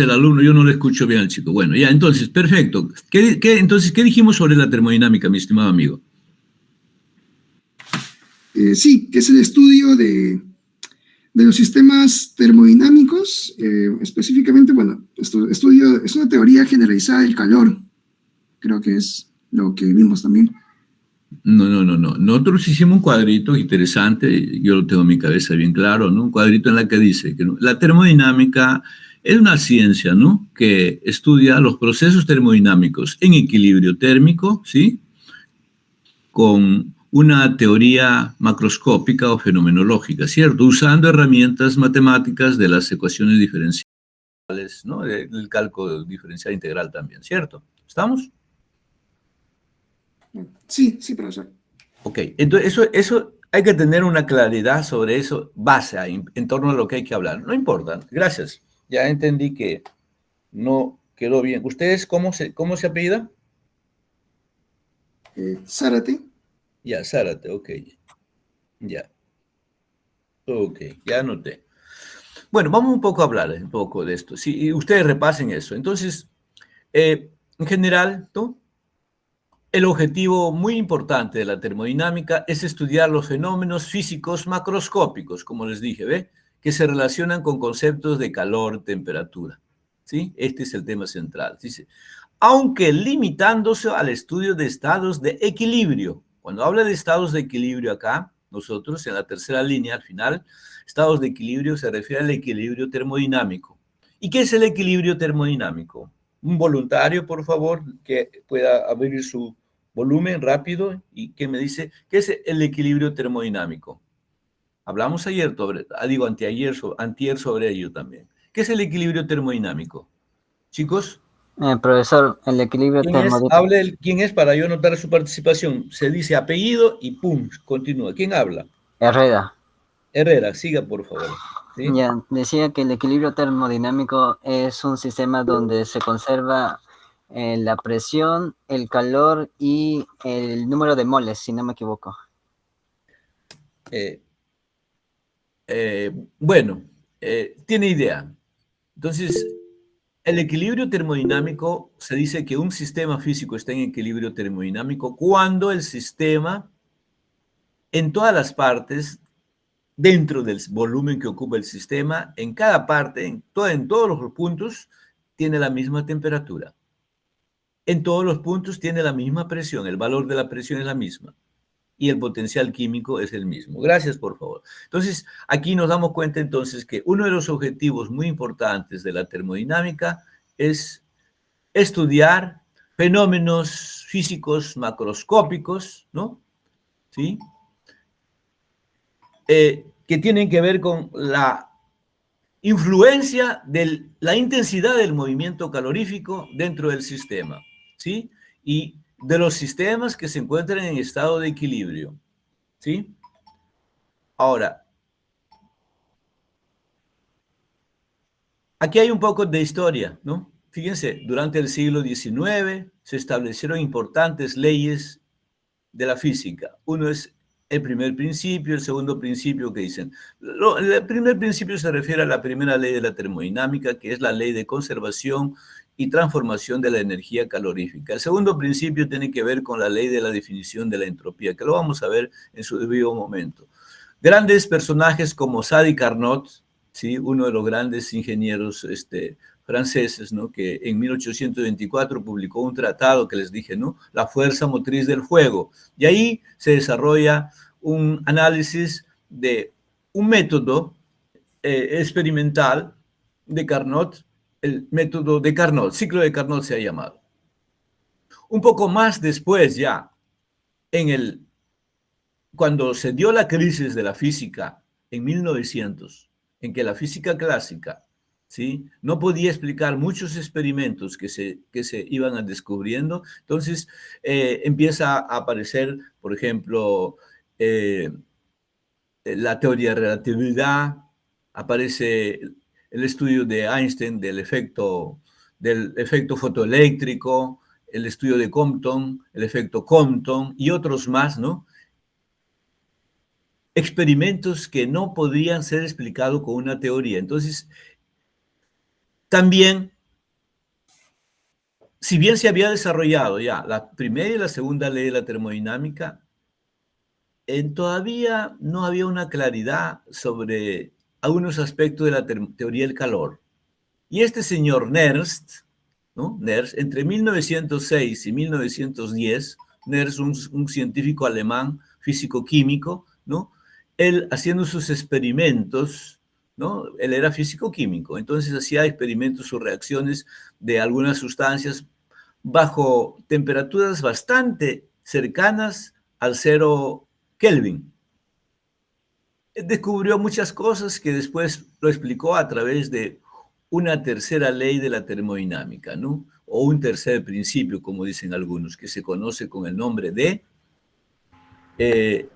el alumno, yo no le escucho bien al chico. Bueno, ya, entonces, perfecto. Entonces, ¿qué dijimos sobre la termodinámica, mi estimado amigo? Sí, que es el estudio de los sistemas termodinámicos, específicamente, bueno, estudio es una teoría generalizada del calor, creo que es lo que vimos también. No. Nosotros hicimos un cuadrito interesante, yo lo tengo en mi cabeza bien claro, ¿no? Un cuadrito en la que dice que la termodinámica es una ciencia, ¿no? Que estudia los procesos termodinámicos en equilibrio térmico, ¿sí? Con una teoría macroscópica o fenomenológica, ¿cierto? Usando herramientas matemáticas de las ecuaciones diferenciales, ¿no? Del cálculo diferencial integral también, ¿cierto? ¿Estamos? Sí, profesor. Ok, entonces eso hay que tener una claridad sobre eso, base en torno a lo que hay que hablar. No importa, gracias. Ya entendí que no quedó bien. ¿Ustedes cómo se apellida? Zárate. Ya, Zárate, ok. Ya. Ok, ya anoté. Bueno, vamos un poco a hablar un poco de esto. Sí, y ustedes repasen eso. Entonces, en general, ¿no? El objetivo muy importante de la termodinámica es estudiar los fenómenos físicos macroscópicos, como les dije, ¿ve? Que se relacionan con conceptos de calor, temperatura. ¿Sí? Este es el tema central. Dice, aunque limitándose al estudio de estados de equilibrio. Cuando habla de estados de equilibrio acá, nosotros en la tercera línea, al final, estados de equilibrio se refiere al equilibrio termodinámico. ¿Y qué es el equilibrio termodinámico? Un voluntario, por favor, que pueda abrir su volumen rápido y que me dice qué es el equilibrio termodinámico. Hablamos ayer antier sobre ello también. ¿Qué es el equilibrio termodinámico? Chicos, Profesor, el equilibrio termodinámico. ¿Quién es para yo notar su participación? Se dice apellido y pum, continúa. ¿Quién habla? Herrera. Herrera, siga por favor. ¿Sí? Ya, decía que el equilibrio termodinámico es un sistema donde se conserva la presión, el calor y el número de moles, si no me equivoco. Bueno, tiene idea. Entonces, el equilibrio termodinámico, se dice que un sistema físico está en equilibrio termodinámico cuando el sistema, en todas las partes, dentro del volumen que ocupa el sistema, en cada parte, en todos los puntos, tiene la misma temperatura. En todos los puntos tiene la misma presión, el valor de la presión es la misma y el potencial químico es el mismo. Gracias, por favor. Entonces, aquí nos damos cuenta entonces que uno de los objetivos muy importantes de la termodinámica es estudiar fenómenos físicos macroscópicos, ¿no? ¿Sí? Que tienen que ver con la influencia de la intensidad del movimiento calorífico dentro del sistema, ¿sí? Y de los sistemas que se encuentran en estado de equilibrio, ¿sí? Ahora, aquí hay un poco de historia, ¿no? Fíjense, durante el siglo XIX se establecieron importantes leyes de la física. Uno es el primer principio, el segundo principio que dicen. El primer principio se refiere a la primera ley de la termodinámica, que es la ley de conservación y transformación de la energía calorífica. El segundo principio tiene que ver con la ley de la definición de la entropía, que lo vamos a ver en su debido momento. Grandes personajes como Sadi Carnot, ¿sí? Uno de los grandes ingenieros franceses, ¿no? Que en 1824 publicó un tratado que les dije, ¿no? La fuerza motriz del fuego. Y ahí se desarrolla un análisis de un método experimental de Carnot, el método de Carnot, ciclo de Carnot se ha llamado. Un poco más después ya, cuando se dio la crisis de la física en 1900, en que la física clásica, ¿sí? No podía explicar muchos experimentos que se iban descubriendo, entonces empieza a aparecer, por ejemplo, la teoría de relatividad, aparece el estudio de Einstein del efecto fotoeléctrico, el estudio de Compton, el efecto Compton y otros más, ¿no? Experimentos que no podrían ser explicados con una teoría. Entonces, También, si bien se había desarrollado ya la primera y la segunda ley de la termodinámica, todavía no había una claridad sobre algunos aspectos de la teoría del calor. Y este señor Nernst, ¿no? Nernst, entre 1906 y 1910, Nernst, un científico alemán, físico-químico, ¿no? Él haciendo sus experimentos, ¿no? Él era físico-químico, entonces hacía experimentos o reacciones de algunas sustancias bajo temperaturas bastante cercanas al 0 Kelvin. Descubrió muchas cosas que después lo explicó a través de una tercera ley de la termodinámica, ¿no? O un tercer principio, como dicen algunos, que se conoce con el nombre de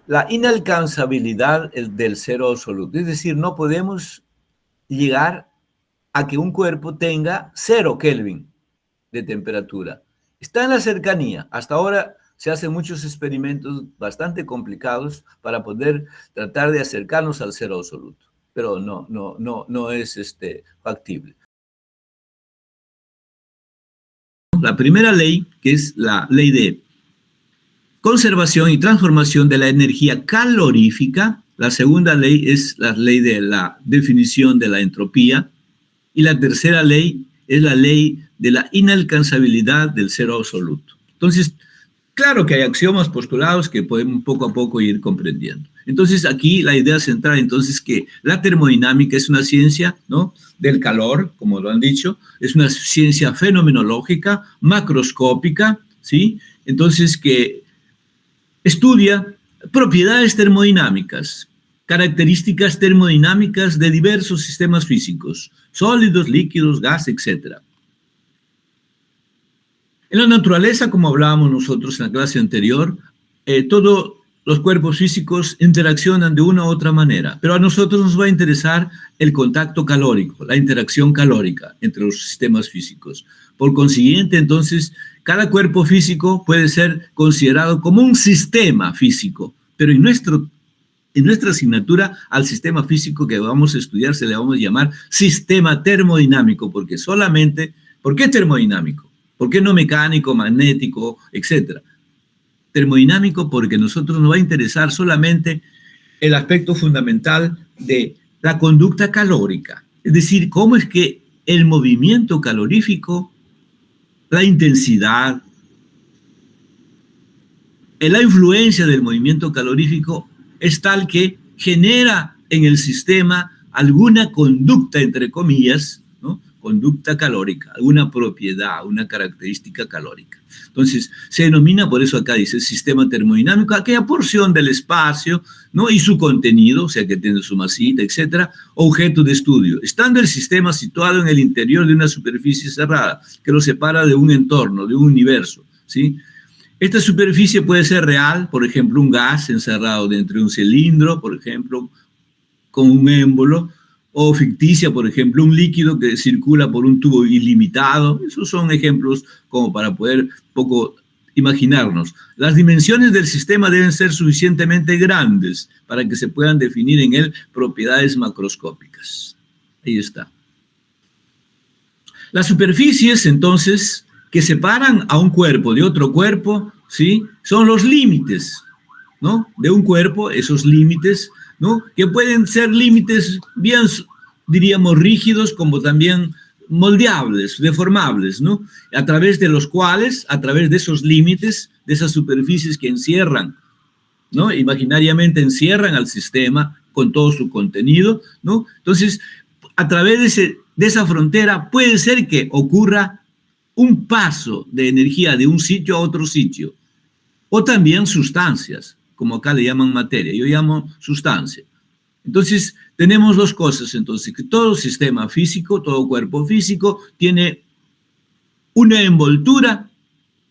la inalcanzabilidad del cero absoluto. Es decir, no podemos llegar a que un cuerpo tenga 0 Kelvin de temperatura. Está en la cercanía. Hasta ahora se hacen muchos experimentos bastante complicados para poder tratar de acercarnos al cero absoluto, pero no es factible. La primera ley, que es la ley de conservación y transformación de la energía calorífica. La segunda ley es la ley de la definición de la entropía. Y la tercera ley es la ley de la inalcanzabilidad del cero absoluto. Entonces, claro que hay axiomas postulados que podemos poco a poco ir comprendiendo. Entonces, aquí la idea central, entonces, que la termodinámica es una ciencia, ¿no?, del calor, como lo han dicho, es una ciencia fenomenológica, macroscópica, ¿sí? Entonces, que estudia propiedades termodinámicas, características termodinámicas de diversos sistemas físicos, sólidos, líquidos, gas, etc. En la naturaleza, como hablábamos nosotros en la clase anterior, todos los cuerpos físicos interaccionan de una u otra manera, pero a nosotros nos va a interesar el contacto calórico, la interacción calórica entre los sistemas físicos. Por consiguiente, entonces, cada cuerpo físico puede ser considerado como un sistema físico, pero en nuestra asignatura al sistema físico que vamos a estudiar se le vamos a llamar sistema termodinámico, porque solamente, ¿por qué termodinámico? ¿Por qué no mecánico, magnético, etcétera? Termodinámico porque a nosotros nos va a interesar solamente el aspecto fundamental de la conducta calórica, es decir, cómo es que el movimiento calorífico, la intensidad, la influencia del movimiento calorífico es tal que genera en el sistema alguna conducta, entre comillas, ¿no?, conducta calórica, alguna propiedad, una característica calórica. Entonces, se denomina, por eso acá dice, sistema termodinámico, aquella porción del espacio, ¿no?, y su contenido, o sea, que tiene su masita, etcétera, objeto de estudio, estando el sistema situado en el interior de una superficie cerrada, que lo separa de un entorno, de un universo, ¿sí? Esta superficie puede ser real, por ejemplo, un gas encerrado dentro de un cilindro, por ejemplo, con un émbolo, o ficticia, por ejemplo, un líquido que circula por un tubo ilimitado. Esos son ejemplos como para poder poco imaginarnos. Las dimensiones del sistema deben ser suficientemente grandes para que se puedan definir en él propiedades macroscópicas. Ahí está. Las superficies, entonces, que separan a un cuerpo de otro cuerpo, ¿sí?, son los límites, ¿no?, de un cuerpo, esos límites, ¿no?, que pueden ser límites bien, diríamos, rígidos, como también moldeables, deformables, ¿no?, a través de los cuales, a través de esos límites, de esas superficies que encierran, ¿no?, imaginariamente encierran al sistema con todo su contenido, ¿no? Entonces, a través de esa frontera puede ser que ocurra un paso de energía de un sitio a otro sitio, o también sustancias, como acá le llaman materia, yo llamo sustancia. Entonces, tenemos dos cosas, entonces, que todo sistema físico, todo cuerpo físico, tiene una envoltura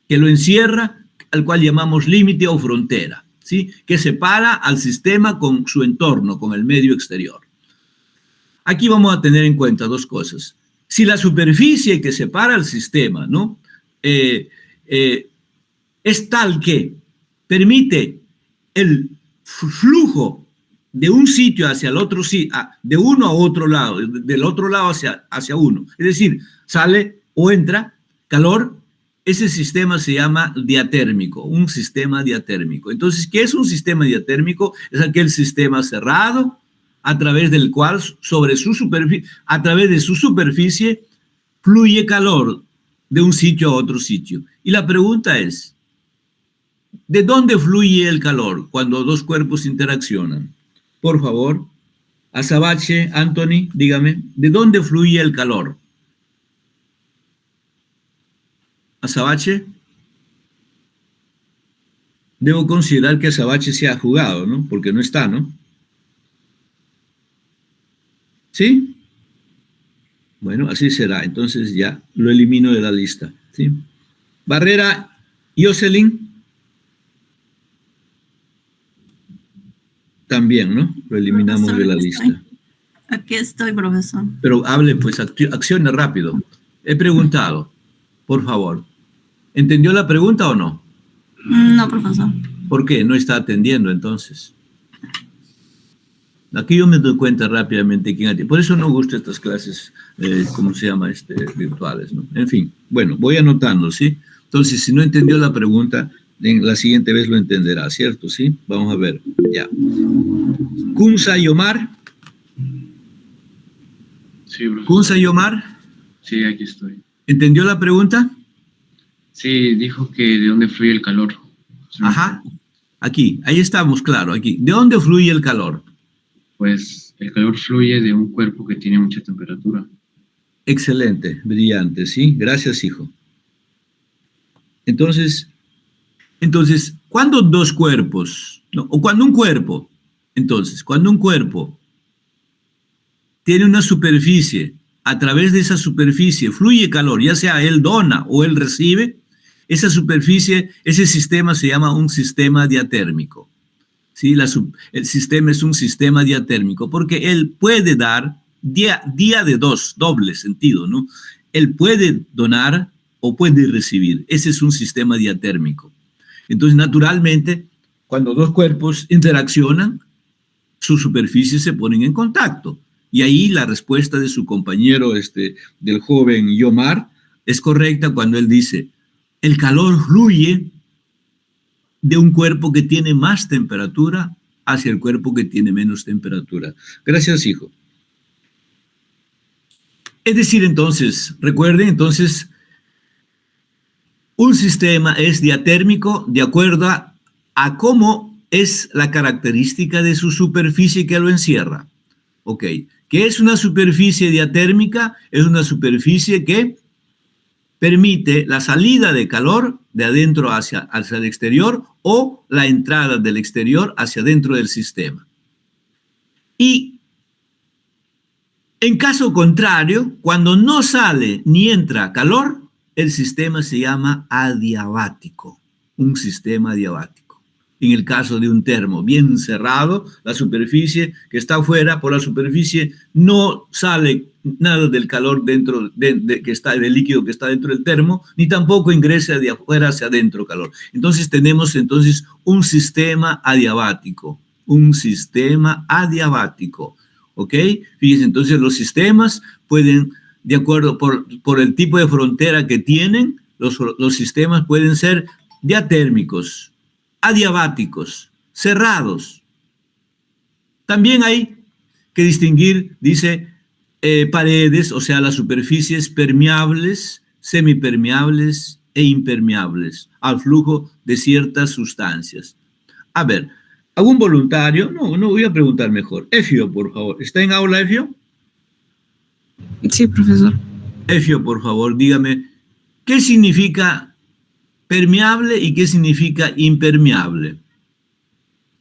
que lo encierra, al cual llamamos límite o frontera, ¿sí?, que separa al sistema con su entorno, con el medio exterior. Aquí vamos a tener en cuenta dos cosas. Si la superficie que separa al sistema, ¿no?, es tal que permite el flujo de un sitio hacia el otro sitio, de uno a otro lado, del otro lado hacia uno. Es decir, sale o entra calor, ese sistema se llama diatérmico, un sistema diatérmico. Entonces, ¿qué es un sistema diatérmico? Es aquel sistema cerrado a través del cual, a través de su superficie, fluye calor de un sitio a otro sitio. Y la pregunta es, ¿de dónde fluye el calor cuando dos cuerpos interaccionan? Por favor, Azabache, Anthony, dígame, ¿de dónde fluye el calor? Azabache. Debo considerar que Azabache se ha jugado, ¿no? Porque no está, ¿no? ¿Sí? Bueno, así será. Entonces ya lo elimino de la lista, ¿sí? Barrera, Jocelyn. También, ¿no? Lo eliminamos profesor, de la lista. Aquí estoy, profesor. Pero hable, pues, accione rápido. He preguntado, por favor. ¿Entendió la pregunta o no? No, profesor. ¿Por qué? No está atendiendo, entonces. Aquí yo me doy cuenta rápidamente quién atiende. Por eso no gusta estas clases, ¿cómo se llama? Virtuales, ¿no? En fin, bueno, voy anotando, ¿sí? Entonces, si no entendió la pregunta, en la siguiente vez lo entenderá, ¿cierto? ¿Sí? Vamos a ver, ya. Kunza y Omar. Sí, profesor. Kunza y Omar. Sí, aquí estoy. ¿Entendió la pregunta? Sí, dijo que de dónde fluye el calor. Ajá, aquí, ahí estamos, claro, aquí. ¿De dónde fluye el calor? Pues el calor fluye de un cuerpo que tiene mucha temperatura. Excelente, brillante, ¿sí? Gracias, hijo. Entonces, ¿cuándo dos cuerpos, no, o cuando un cuerpo, entonces, cuando un cuerpo tiene una superficie, a través de esa superficie fluye calor, ya sea él dona o él recibe, esa superficie, ese sistema se llama un sistema diatérmico. ¿Sí? El sistema es un sistema diatérmico porque él puede dar día de doble sentido, ¿no? Él puede donar o puede recibir. Ese es un sistema diatérmico. Entonces, naturalmente, cuando dos cuerpos interaccionan, sus superficies se ponen en contacto. Y ahí la respuesta de su compañero, del joven Yomar, es correcta cuando él dice, el calor fluye de un cuerpo que tiene más temperatura hacia el cuerpo que tiene menos temperatura. Gracias, hijo. Es decir, entonces, recuerden, entonces, un sistema es diatérmico de acuerdo a cómo es la característica de su superficie que lo encierra. Ok, ¿qué es una superficie diatérmica? Es una superficie que permite la salida de calor de adentro hacia el exterior o la entrada del exterior hacia dentro del sistema. Y en caso contrario, cuando no sale ni entra calor, el sistema se llama adiabático, un sistema adiabático. En el caso de un termo bien cerrado, la superficie que está afuera, por la superficie no sale nada del calor dentro del líquido que está dentro del termo, ni tampoco ingresa de afuera hacia adentro calor. Entonces tenemos un sistema adiabático, ¿ok? Fíjense, entonces los sistemas pueden, de acuerdo por el tipo de frontera que tienen, los sistemas pueden ser diatérmicos, adiabáticos, cerrados. También hay que distinguir, dice, paredes, o sea, las superficies permeables, semipermeables e impermeables al flujo de ciertas sustancias. A ver, ¿algún voluntario? No voy a preguntar mejor. Efio, por favor. ¿Está en aula, Efio? Sí, profesor. Efio, por favor, dígame, ¿qué significa permeable y qué significa impermeable?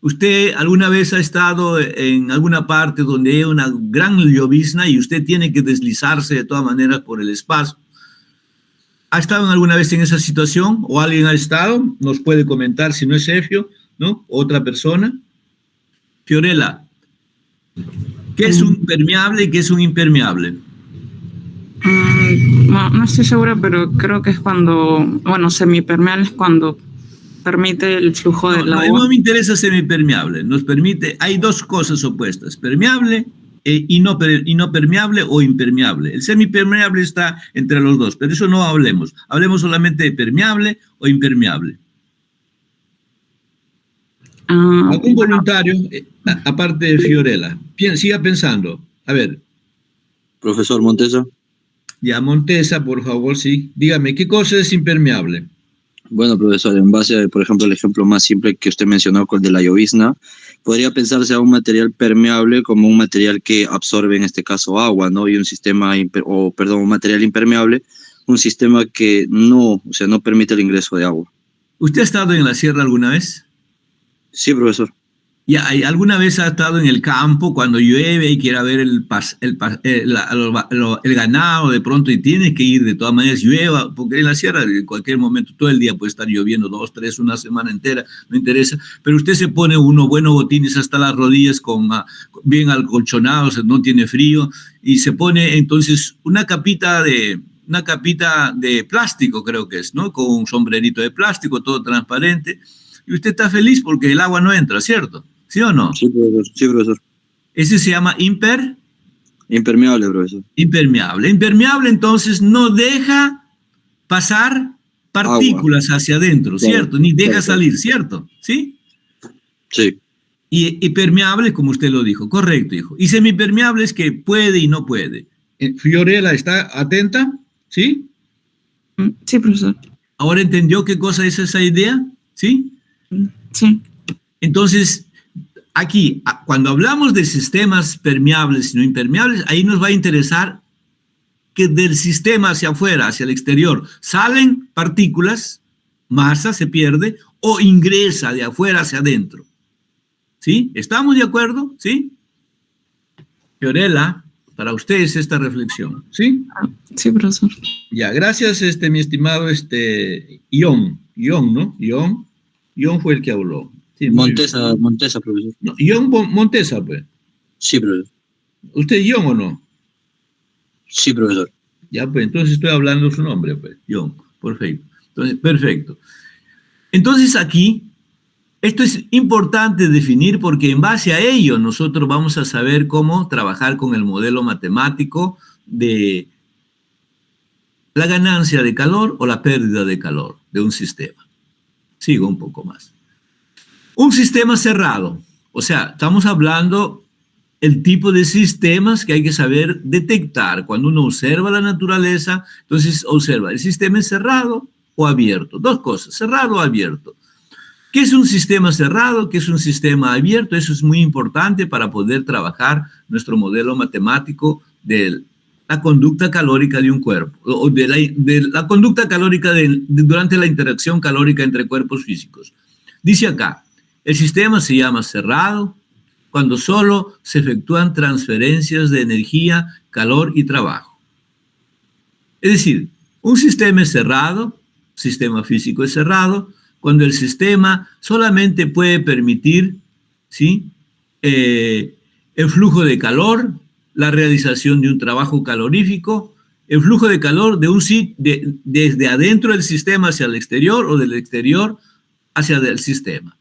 ¿Usted alguna vez ha estado en alguna parte donde hay una gran llovizna y usted tiene que deslizarse de todas maneras por el espacio? ¿Ha estado alguna vez en esa situación? ¿O alguien ha estado? Nos puede comentar, si no es Efio, ¿no? Otra persona. Fiorella, ¿qué es un permeable y qué es un impermeable? No estoy segura, pero creo que es cuando, bueno, semipermeable es cuando permite el flujo del agua. No me interesa semipermeable. Nos permite, hay dos cosas opuestas, permeable y no permeable o impermeable. El semipermeable está entre los dos, pero eso no hablemos. Hablemos solamente de permeable o impermeable. ¿Algún voluntario, aparte de Fiorella? Siga pensando. A ver. Profesor Montesa. Ya, Montesa, por favor, sí. Dígame, ¿qué cosa es impermeable? Bueno, profesor, en base a, por ejemplo, el ejemplo más simple que usted mencionó con el de la llovizna, podría pensarse a un material permeable como un material que absorbe, en este caso, agua, ¿no? Y un sistema, un material impermeable, un sistema que no permite el ingreso de agua. ¿Usted ha estado en la sierra alguna vez? Sí, profesor. Ya, ¿alguna vez ha estado en el campo cuando llueve y quiere ver el ganado de pronto y tiene que ir de todas maneras, llueva? Porque en la sierra en cualquier momento, todo el día puede estar lloviendo, 2, 3, una semana entera, no interesa, pero usted se pone unos buenos botines hasta las rodillas bien acolchonados, no tiene frío, y se pone entonces una capita de plástico, creo que es, ¿no? Con un sombrerito de plástico, todo transparente, y usted está feliz porque el agua no entra, ¿cierto? ¿Sí o no? Sí, profesor. Sí, profesor. ¿Ese se llama impermeable, profesor? Impermeable. Impermeable, entonces, no deja pasar partículas agua hacia adentro, ¿cierto? Claro, ni deja salir, ¿cierto? ¿Sí? Sí. Y permeable, como usted lo dijo. Correcto, hijo. Y semipermeable es que puede y no puede. Fiorella, ¿está atenta? ¿Sí? Sí, profesor. ¿Ahora entendió qué cosa es esa idea? ¿Sí? Sí. Entonces, aquí, cuando hablamos de sistemas permeables y no impermeables, ahí nos va a interesar que del sistema hacia afuera, hacia el exterior, salen partículas, masa se pierde, o ingresa de afuera hacia adentro. ¿Sí? ¿Estamos de acuerdo? ¿Sí? Fiorella, para ustedes esta reflexión. ¿Sí? Sí, profesor. Ya, gracias, mi estimado, Ion, ¿no? Ion fue el que habló. Sí, Montesa, profesor. No, Ion Montesa, pues. Sí, profesor. ¿Usted es Ion o no? Sí, profesor. Ya, pues, entonces estoy hablando su nombre, pues, Ion. Perfecto. Entonces, perfecto. Entonces, aquí, esto es importante definir porque en base a ello nosotros vamos a saber cómo trabajar con el modelo matemático de la ganancia de calor o la pérdida de calor de un sistema. Sigo un poco más. Un sistema cerrado, o sea, estamos hablando el tipo de sistemas que hay que saber detectar. Cuando uno observa la naturaleza, entonces observa, ¿el sistema es cerrado o abierto? Dos cosas, cerrado o abierto. ¿Qué es un sistema cerrado? ¿Qué es un sistema abierto? Eso es muy importante para poder trabajar nuestro modelo matemático de la conducta calórica de un cuerpo, o de la conducta calórica durante la interacción calórica entre cuerpos físicos. Dice acá, el sistema se llama cerrado cuando solo se efectúan transferencias de energía, calor y trabajo. Es decir, un sistema es cerrado, sistema físico es cerrado, cuando el sistema solamente puede permitir, ¿sí?, el flujo de calor, la realización de un trabajo calorífico, el flujo de calor desde adentro del sistema hacia el exterior o del exterior hacia el sistema.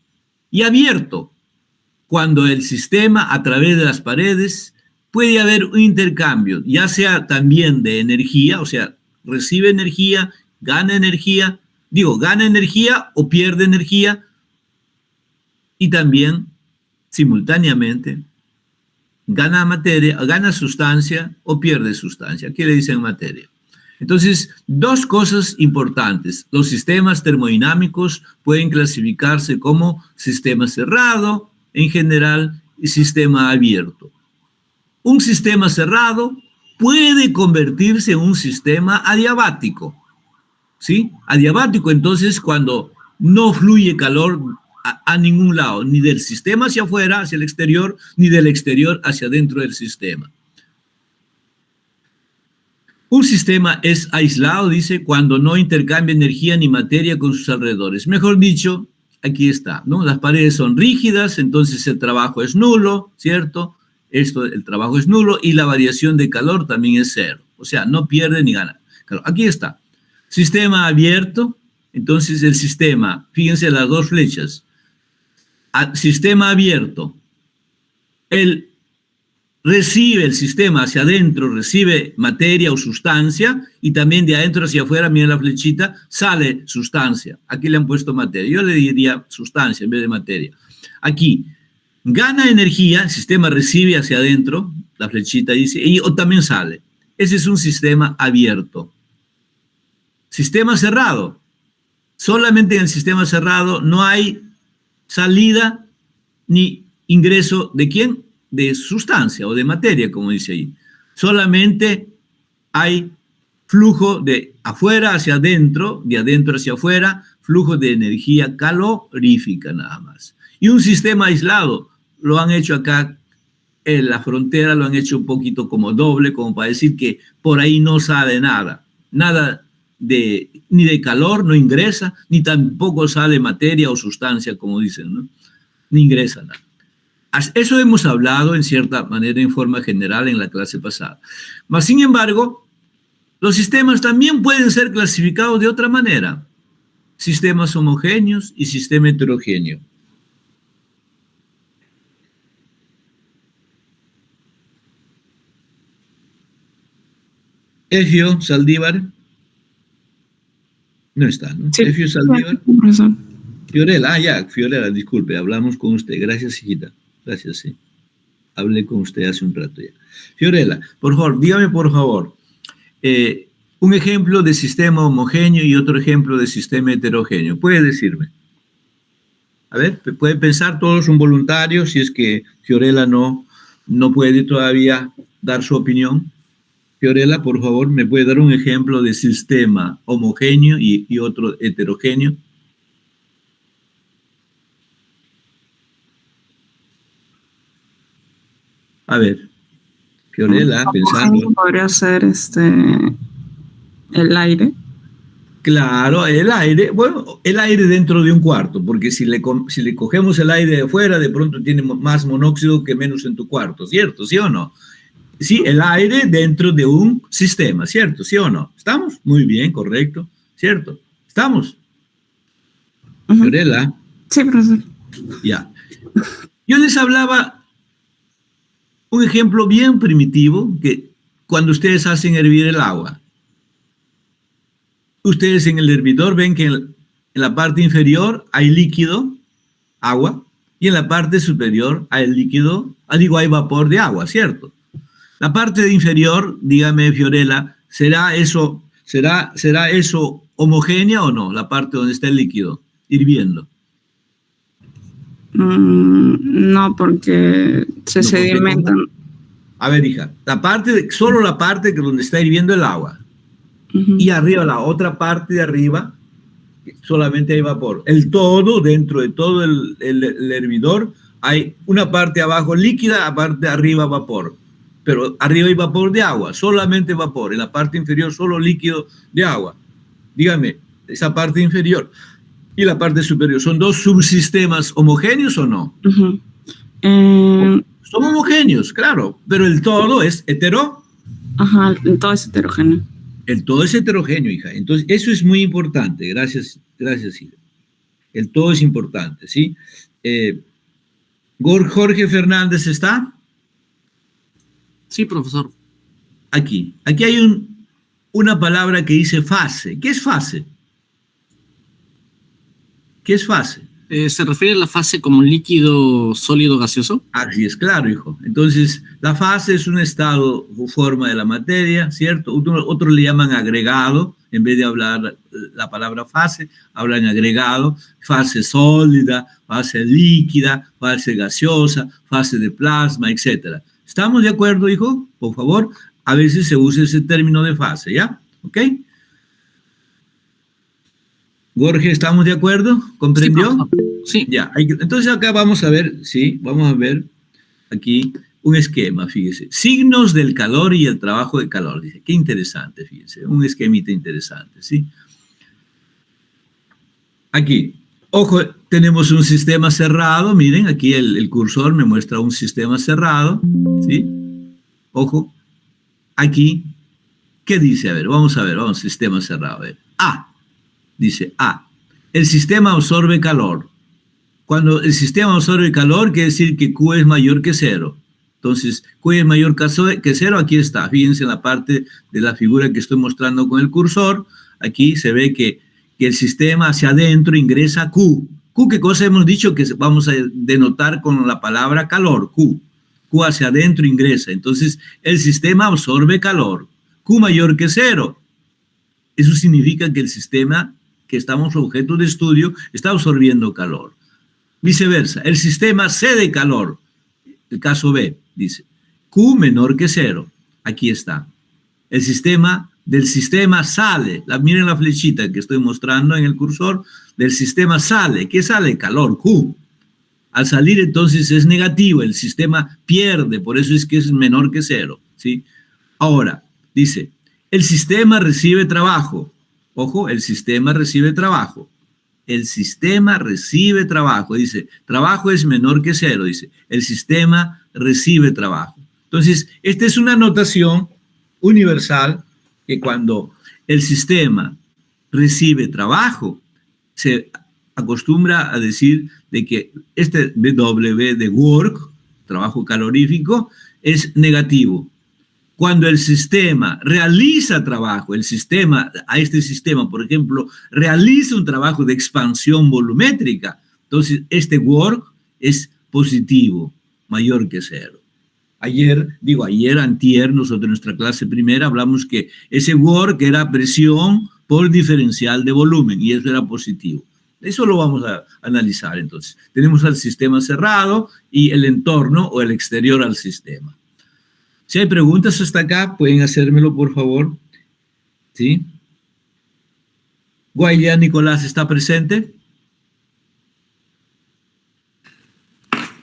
Y abierto, cuando el sistema a través de las paredes puede haber un intercambio, ya sea también de energía, o sea, recibe energía, gana energía o pierde energía, y también simultáneamente gana materia, gana sustancia o pierde sustancia. ¿Qué le dicen materia? Entonces, dos cosas importantes. Los sistemas termodinámicos pueden clasificarse como sistema cerrado, en general, y sistema abierto. Un sistema cerrado puede convertirse en un sistema adiabático, ¿sí? Adiabático, entonces, cuando no fluye calor a ningún lado, ni del sistema hacia afuera, hacia el exterior, ni del exterior hacia dentro del sistema. Un sistema es aislado, dice, cuando no intercambia energía ni materia con sus alrededores. Mejor dicho, aquí está, ¿no? Las paredes son rígidas, entonces el trabajo es nulo, ¿cierto? El trabajo es nulo y la variación de calor también es cero. O sea, no pierde ni gana calor. Aquí está. Sistema abierto, Entonces el sistema, fíjense las dos flechas, sistema abierto, el sistema hacia adentro recibe materia o sustancia, y también de adentro hacia afuera, miren la flechita, sale sustancia. Aquí le han puesto materia, yo le diría sustancia en vez de materia. Aquí, gana energía, el sistema recibe hacia adentro, la flechita dice, o también sale. Ese es un sistema abierto. Sistema cerrado. Solamente en el sistema cerrado no hay salida ni ingreso ¿de quién? De sustancia o de materia, como dice ahí. Solamente hay flujo de afuera hacia adentro, de adentro hacia afuera, flujo de energía calorífica nada más. Y un sistema aislado, lo han hecho acá en la frontera, lo han hecho un poquito como doble, como para decir que por ahí no sale nada. Nada ni de calor no ingresa, ni tampoco sale materia o sustancia, como dicen, ¿no? Ni ingresa nada. Eso hemos hablado en cierta manera, en forma general, en la clase pasada. Mas, sin embargo, los sistemas también pueden ser clasificados de otra manera. Sistemas homogéneos y sistema heterogéneo. Efio Saldívar. No está, ¿no? Sí. Efio Saldívar. Profesor. Fiorella, Fiorella, disculpe, hablamos con usted. Gracias, hijita. Gracias, sí. Hablé con usted hace un rato ya. Fiorella, por favor, dígame, por favor, un ejemplo de sistema homogéneo y otro ejemplo de sistema heterogéneo. ¿Puede decirme? A ver, pueden pensar, todos son voluntarios, si es que Fiorella no puede todavía dar su opinión. Fiorella, por favor, ¿me puede dar un ejemplo de sistema homogéneo y otro heterogéneo? A ver, Fiorella, pensando. Podría ser el aire. Claro, el aire, bueno, el aire dentro de un cuarto, porque si le cogemos el aire de afuera, de pronto tiene más monóxido que menos en tu cuarto, ¿cierto? ¿Sí o no? Sí, el aire dentro de un sistema, ¿cierto? ¿Sí o no? ¿Estamos? Muy bien, correcto, ¿cierto? ¿Estamos? Fiorella. Sí, profesor. Ya. Yo les hablaba un ejemplo bien primitivo, que cuando ustedes hacen hervir el agua, ustedes en el hervidor ven que en la parte inferior hay líquido, agua, y en la parte superior hay líquido, hay vapor de agua, ¿cierto? La parte inferior, dígame, Fiorella, ¿será eso homogénea o no? La parte donde está el líquido hirviendo. No, porque se sedimentan. A ver, hija, solo la parte donde está hirviendo el agua. Y arriba, la otra parte de arriba, solamente hay vapor. El todo, dentro de todo el hervidor, hay una parte abajo líquida, la parte de arriba vapor. Pero arriba hay vapor de agua, solamente vapor. En la parte inferior, solo líquido de agua. Dígame, esa parte inferior y la parte superior, ¿son dos subsistemas homogéneos o no? Son homogéneos, claro, pero el todo es hetero. Ajá, el todo es heterogéneo. El todo es heterogéneo, hija. Entonces, eso es muy importante. Gracias, hija. El todo es importante, ¿sí? Jorge Fernández, ¿está? Sí, profesor. Aquí hay una palabra que dice fase. ¿Qué es fase? ¿Qué es fase? ¿Se refiere a la fase como líquido, sólido, gaseoso? Así es, claro, hijo. Entonces, la fase es un estado o forma de la materia, ¿cierto? Otros le llaman agregado, en vez de hablar la palabra fase, hablan agregado, fase sólida, fase líquida, fase gaseosa, fase de plasma, etc. ¿Estamos de acuerdo, hijo? Por favor, a veces se usa ese término de fase, ¿ya? ¿Ok? Jorge, ¿estamos de acuerdo? ¿Comprendió? Sí. Ya, entonces acá vamos a ver, sí, vamos a ver aquí un esquema, fíjese. Signos del calor y el trabajo de calor. Dice, qué interesante, fíjense, un esquemita interesante, ¿sí? Aquí, ojo, tenemos un sistema cerrado, miren, aquí el cursor me muestra un sistema cerrado, ¿sí? Ojo, aquí, ¿qué dice? A ver, vamos, sistema cerrado, a ver. Dice A, el sistema absorbe calor. Cuando el sistema absorbe calor, quiere decir que Q es mayor que 0. Entonces, Q es mayor que 0, aquí está. Fíjense en la parte de la figura que estoy mostrando con el cursor. Aquí se ve que el sistema hacia adentro ingresa Q. Q, ¿qué cosa hemos dicho? Que vamos a denotar con la palabra calor, Q. Q hacia adentro ingresa. Entonces, el sistema absorbe calor. Q mayor que 0. Eso significa que el sistema que estamos objeto de estudio está absorbiendo calor. Viceversa, el sistema cede calor. El caso B dice, Q menor que 0. Aquí está. El sistema del sistema sale. Miren la flechita que estoy mostrando en el cursor. Del sistema sale. ¿Qué sale? Calor, Q. Al salir entonces es negativo. El sistema pierde. Por eso es que es menor que 0. ¿Sí? Ahora, dice, el sistema recibe trabajo. Ojo, el sistema recibe trabajo. El sistema recibe trabajo. Dice, trabajo es menor que 0. Dice, el sistema recibe trabajo. Entonces, esta es una notación universal que cuando el sistema recibe trabajo, se acostumbra a decir de que este W de work, trabajo calorífico, es negativo. Cuando el sistema realiza trabajo, a este sistema, por ejemplo, realiza un trabajo de expansión volumétrica, entonces este work es positivo, mayor que 0. Antier, nosotros en nuestra clase primera hablamos que ese work era presión por diferencial de volumen y eso era positivo. Eso lo vamos a analizar entonces. Tenemos al sistema cerrado y el entorno o el exterior al sistema. Si hay preguntas hasta acá, pueden hacérmelo, por favor. ¿Sí? Guaya Nicolás, ¿está presente?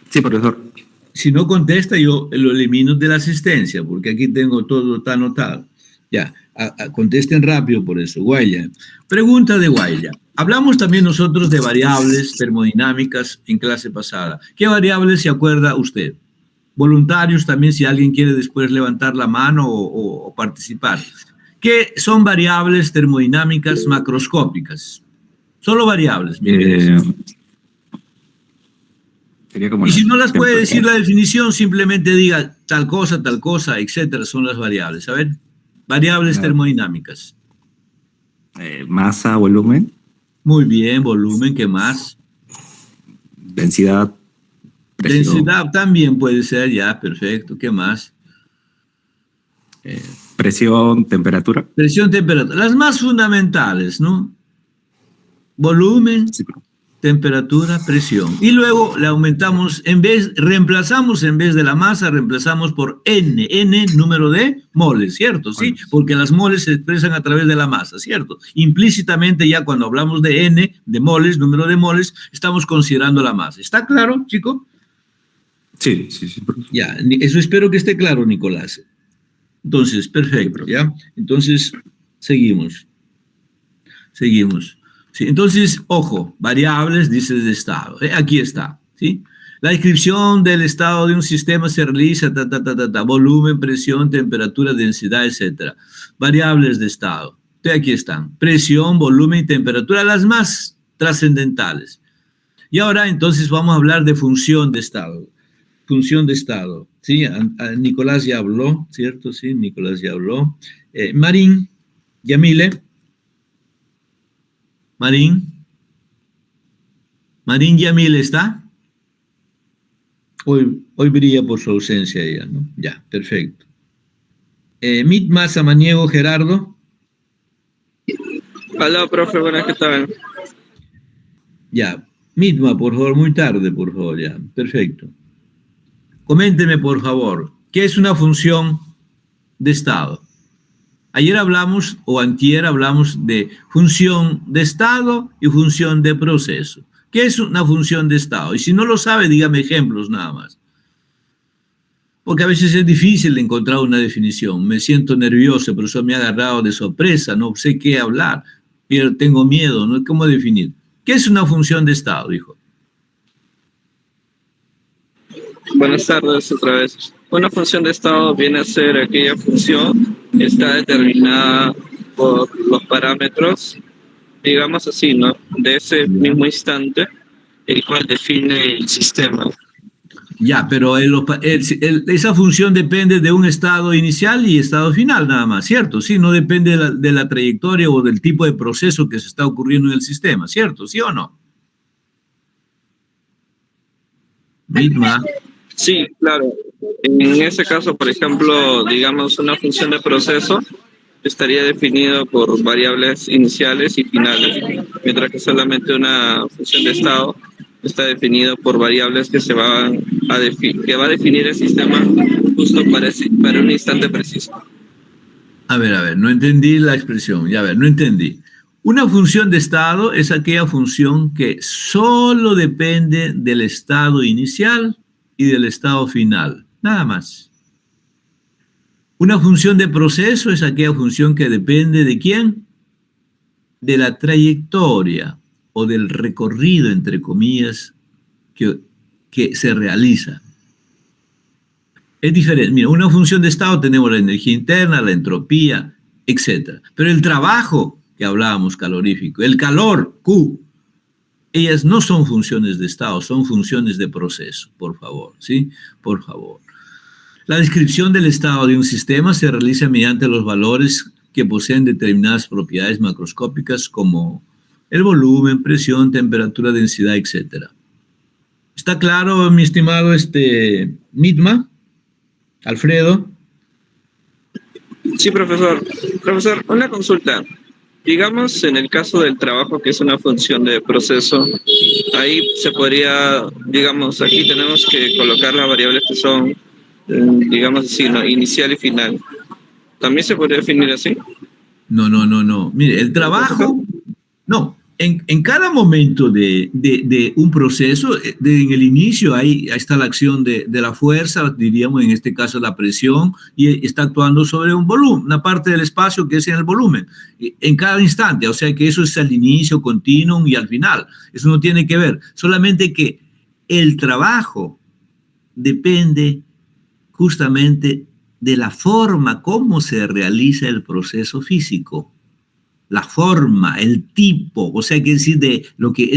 Sí, profesor. Si no contesta, yo lo elimino de la asistencia, porque aquí tengo todo, está anotado. Ya, contesten rápido por eso. Guaya. Pregunta de Guaya. Hablamos también nosotros de variables termodinámicas en clase pasada. ¿Qué variables se acuerda usted? Voluntarios también, si alguien quiere después levantar la mano o participar. ¿Qué son variables termodinámicas macroscópicas? Solo variables. Y si no las puede decir la definición, simplemente diga tal cosa, etcétera, son las variables. A ver, variables termodinámicas. Masa, volumen. Muy bien, volumen, ¿qué más? Densidad. Presión. Densidad también puede ser, ya, perfecto. ¿Qué más? Presión, temperatura. Presión, temperatura. Las más fundamentales, ¿no? Volumen, sí, temperatura, presión. Y luego le aumentamos, reemplazamos en vez de la masa, reemplazamos por N. N, número de moles, ¿cierto? Sí, porque las moles se expresan a través de la masa, ¿cierto? Implícitamente ya cuando hablamos de N, de moles, número de moles, estamos considerando la masa. ¿Está claro, chico? Sí. Ya, eso espero que esté claro, Nicolás. Entonces, perfecto, ¿ya? Entonces, seguimos. Sí, entonces, ojo, variables, dice de estado. Aquí está, ¿sí? La descripción del estado de un sistema se realiza, volumen, presión, temperatura, densidad, etc. Variables de estado. Aquí están, presión, volumen y temperatura, las más trascendentales. Y ahora, entonces, vamos a hablar de función de estado. Función de estado, ¿sí? Nicolás ya habló, ¿cierto? Sí, Nicolás ya habló. Marín, Yamile. Marín Yamile, ¿está? Hoy brilla por su ausencia ella, ¿no? Ya, perfecto. Mitma Samaniego, Gerardo. Hola, profe, buenas, ¿qué tal? Ya, Mitma, por favor, muy tarde, por favor, ya, perfecto. Coménteme, por favor, ¿qué es una función de estado? Ayer hablamos, o antier hablamos de función de estado y función de proceso. ¿Qué es una función de estado? Y si no lo sabe, dígame ejemplos nada más. Porque a veces es difícil encontrar una definición. Me siento nervioso, pero eso me ha agarrado de sorpresa, no sé qué hablar, pero tengo miedo, ¿no? ¿Cómo definir? ¿Qué es una función de estado, hijo? Buenas tardes otra vez. Una función de estado viene a ser aquella función que está determinada por los parámetros digamos así, ¿no? De ese mismo instante, el cual define el sistema. Ya, pero esa función depende de un estado inicial y estado final nada más, ¿cierto? Sí, no depende de la trayectoria o del tipo de proceso que se está ocurriendo en el sistema, ¿cierto? ¿Sí o no? Mitma. Sí, claro. En ese caso, por ejemplo, digamos, una función de proceso estaría definido por variables iniciales y finales, mientras que solamente una función de estado está definido por variables que va a definir el sistema justo para un instante preciso. A ver, no entendí la expresión. Ya, a ver, no entendí. Una función de estado es aquella función que solo depende del estado inicial y del estado final, nada más. Una función de proceso es aquella función que depende ¿de quién? De la trayectoria o del recorrido, entre comillas, que se realiza. Es diferente. Mira, una función de estado tenemos la energía interna, la entropía, etc. Pero el trabajo que hablábamos calorífico, el calor, Q, ellas no son funciones de estado, son funciones de proceso, por favor, ¿sí? Por favor. La descripción del estado de un sistema se realiza mediante los valores que poseen determinadas propiedades macroscópicas como el volumen, presión, temperatura, densidad, etc. ¿Está claro, mi estimado Mitma? Alfredo. Sí, profesor. Profesor, una consulta. Digamos, en el caso del trabajo, que es una función de proceso, ahí se podría, digamos, aquí tenemos que colocar las variables que son, digamos así, ¿no? Inicial y final. ¿También se podría definir así? No. Mire, el trabajo, no. En cada momento de un proceso, en el inicio ahí está la acción de la fuerza, diríamos en este caso la presión, y está actuando sobre un volumen, una parte del espacio que es en el volumen, en cada instante, o sea que eso es al inicio, continuum y al final. Eso no tiene que ver, solamente que el trabajo depende justamente de la forma, cómo se realiza el proceso físico. La forma, el tipo, o sea, que decir de lo que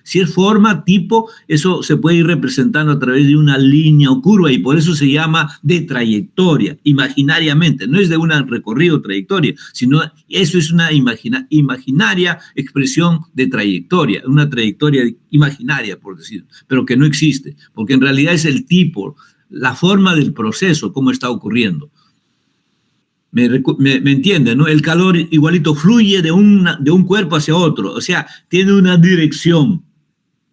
si es forma, tipo, eso se puede ir representando a través de una línea o curva y por eso se llama de trayectoria, imaginariamente, no es de un recorrido trayectoria, sino eso es una imaginaria expresión de trayectoria, una trayectoria imaginaria, por decir, pero que no existe, porque en realidad es el tipo, la forma del proceso, cómo está ocurriendo. Me entienden, ¿no? El calor igualito fluye de un cuerpo hacia otro, o sea, tiene una dirección.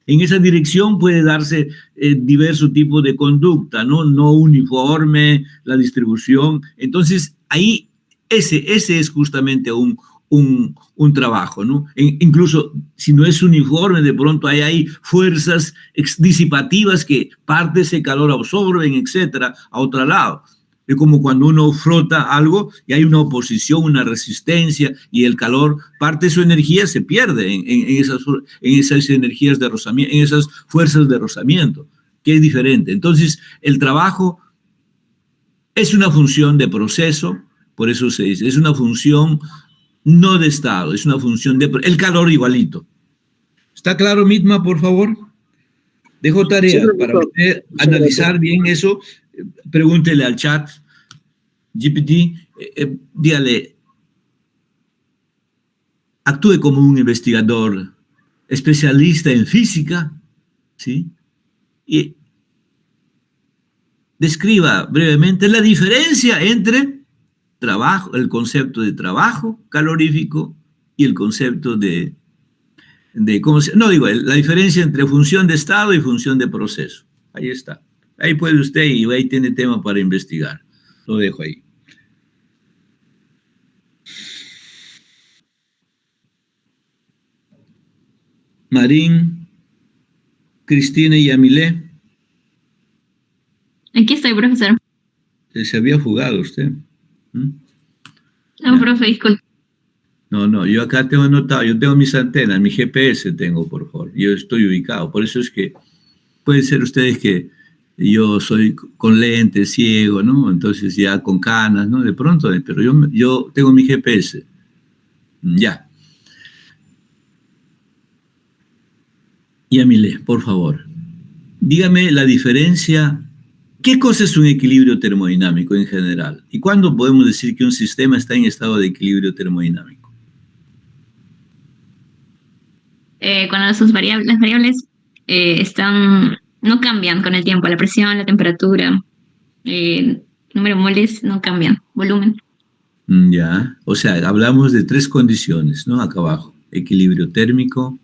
En esa dirección puede darse diversos tipos de conducta, ¿no? No uniforme la distribución. Entonces, ahí ese es justamente un trabajo, ¿no? Incluso si no es uniforme, de pronto hay fuerzas disipativas que parte de ese calor absorben, etcétera, a otro lado. Es como cuando uno frota algo y hay una oposición, una resistencia y el calor, parte de su energía se pierde en esas energías de rozamiento, en esas fuerzas de rozamiento, que es diferente. Entonces, el trabajo es una función de proceso, por eso se dice, es una función no de estado, es una función de... El calor igualito. ¿Está claro, Mitma, por favor? Dejo tarea para usted analizar bien eso. Pregúntele al chat, GPT, dígale, actúe como un investigador especialista en física, ¿sí? Y describa brevemente la diferencia entre trabajo, el concepto de trabajo calorífico y el concepto la diferencia entre función de estado y función de proceso. Ahí está. Ahí puede usted y ahí tiene tema para investigar. Lo dejo ahí. Marín, Cristina y Yamilé. Aquí estoy, profesor. Se había fugado usted. No, profe, disculpe. No, yo acá tengo anotado, yo tengo mis antenas, mi GPS tengo, por favor. Yo estoy ubicado. Por eso es que pueden ser ustedes que yo soy con lentes, ciego, ¿no? Entonces ya con canas, ¿no? De pronto, pero yo tengo mi GPS. Ya. Yamile, por favor, dígame la diferencia. ¿Qué cosa es un equilibrio termodinámico en general? ¿Y cuándo podemos decir que un sistema está en estado de equilibrio termodinámico? Cuando las variables no cambian con el tiempo, la presión, la temperatura, número de moles no cambian, volumen. Ya, o sea, hablamos de 3 condiciones, ¿no? Acá abajo, equilibrio térmico,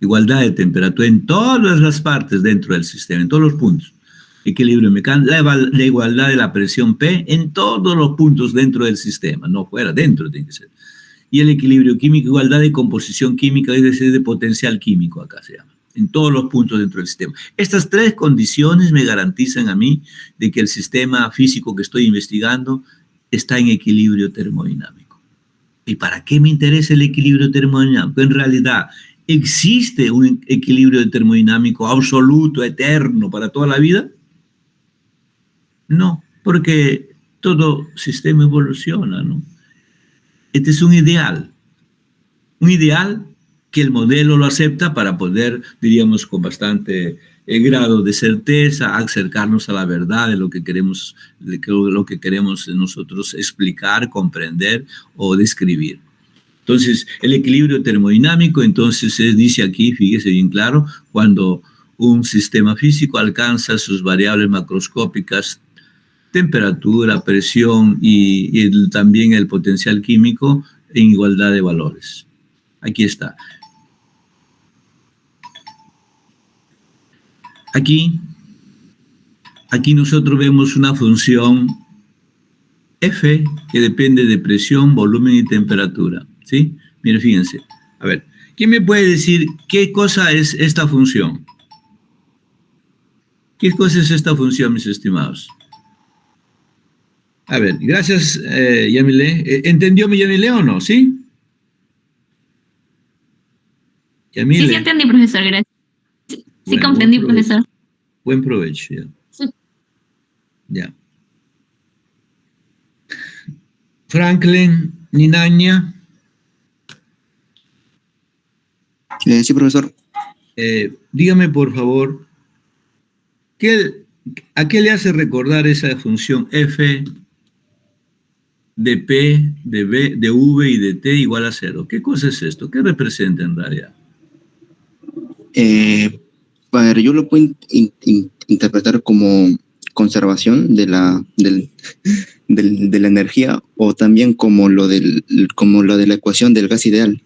igualdad de temperatura en todas las partes dentro del sistema, en todos los puntos. Equilibrio mecánico, la igualdad de la presión P en todos los puntos dentro del sistema, no fuera, dentro tiene que ser. Y el equilibrio químico, igualdad de composición química, es decir, de potencial químico, acá se llama, en todos los puntos dentro del sistema. Estas 3 condiciones me garantizan a mí de que el sistema físico que estoy investigando está en equilibrio termodinámico. ¿Y para qué me interesa el equilibrio termodinámico? En realidad, ¿existe un equilibrio termodinámico absoluto, eterno, para toda la vida? No, porque todo sistema evoluciona, ¿no? Este es un ideal que el modelo lo acepta para poder, diríamos, con bastante grado de certeza, acercarnos a la verdad de lo que queremos nosotros explicar, comprender o describir. Entonces, el equilibrio termodinámico, entonces, dice aquí, fíjese bien claro, cuando un sistema físico alcanza sus variables macroscópicas, temperatura, presión y también el potencial químico en igualdad de valores. Aquí está. Aquí nosotros vemos una función F que depende de presión, volumen y temperatura, ¿sí? Miren, fíjense. A ver, ¿quién me puede decir qué cosa es esta función? ¿Qué cosa es esta función, mis estimados? A ver, gracias, Yamile. ¿Entendió mi Yamile o no? ¿Sí? Yamile. Sí, entendí, profesor, gracias. Sí, bueno, comprendí, profesor. Buen provecho, ya. Sí. Ya. Franklin, Ninaña. Sí, profesor. Dígame, por favor, ¿a qué le hace recordar esa función F de P, de B, de V y de T igual a 0? ¿Qué cosa es esto? ¿Qué representa en realidad? A ver, yo lo puedo interpretar como conservación de la energía, o también como lo de la ecuación del gas ideal.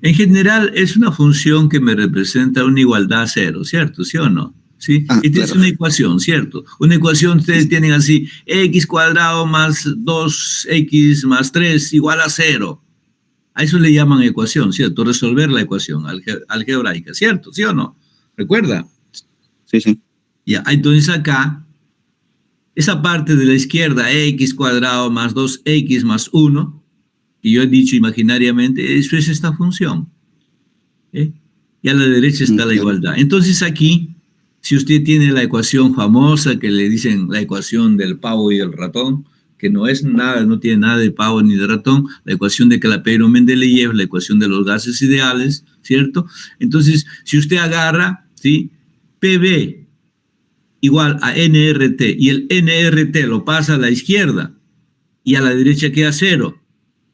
En general es una función que me representa una igualdad a 0, ¿cierto? ¿Sí o no? ¿Sí? Esta claro. Es una ecuación, ¿cierto? Una ecuación ustedes tienen así, x cuadrado más 2x más 3 igual a 0. A eso le llaman ecuación, ¿cierto? Resolver la ecuación algebraica, ¿cierto? ¿Sí o no? ¿Recuerda? Sí, sí. Ya, entonces acá, esa parte de la izquierda, x cuadrado más 2x más 1, que yo he dicho imaginariamente, eso es esta función. Y a la derecha está la igualdad. Entonces aquí, si usted tiene la ecuación famosa que le dicen la ecuación del pavo y del ratón, que no es nada, no tiene nada de pavo ni de ratón, la ecuación de Clapeyron-Mendeleev, la ecuación de los gases ideales, ¿cierto? Entonces, si usted agarra, ¿sí?, PV igual a NRT, y el NRT lo pasa a la izquierda, y a la derecha queda 0,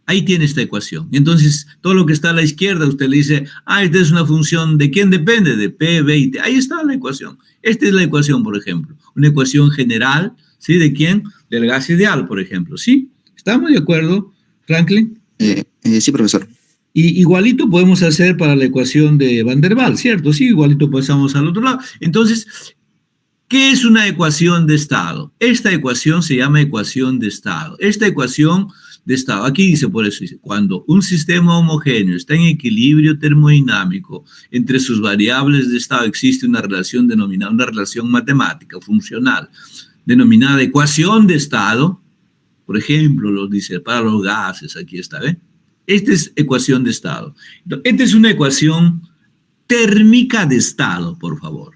ahí tiene esta ecuación. Entonces, todo lo que está a la izquierda, usted le dice, esta es una función, ¿de quién depende? De P, V y T. Ahí está la ecuación. Esta es la ecuación, por ejemplo. Una ecuación general, ¿sí? ¿De quién? Del gas ideal, por ejemplo. ¿Sí? ¿Estamos de acuerdo, Franklin? Sí, profesor. Y igualito podemos hacer para la ecuación de Van der Waals, ¿cierto? Sí, igualito pasamos al otro lado. Entonces, ¿qué es una ecuación de estado? Esta ecuación se llama ecuación de estado. Esta ecuación de estado, aquí dice, por eso dice, cuando un sistema homogéneo está en equilibrio termodinámico, entre sus variables de estado existe una relación denominada, una relación matemática, funcional, denominada ecuación de estado. Por ejemplo, lo dice para los gases, aquí está, ¿ve? Esta es ecuación de estado. Esta es una ecuación térmica de estado, por favor.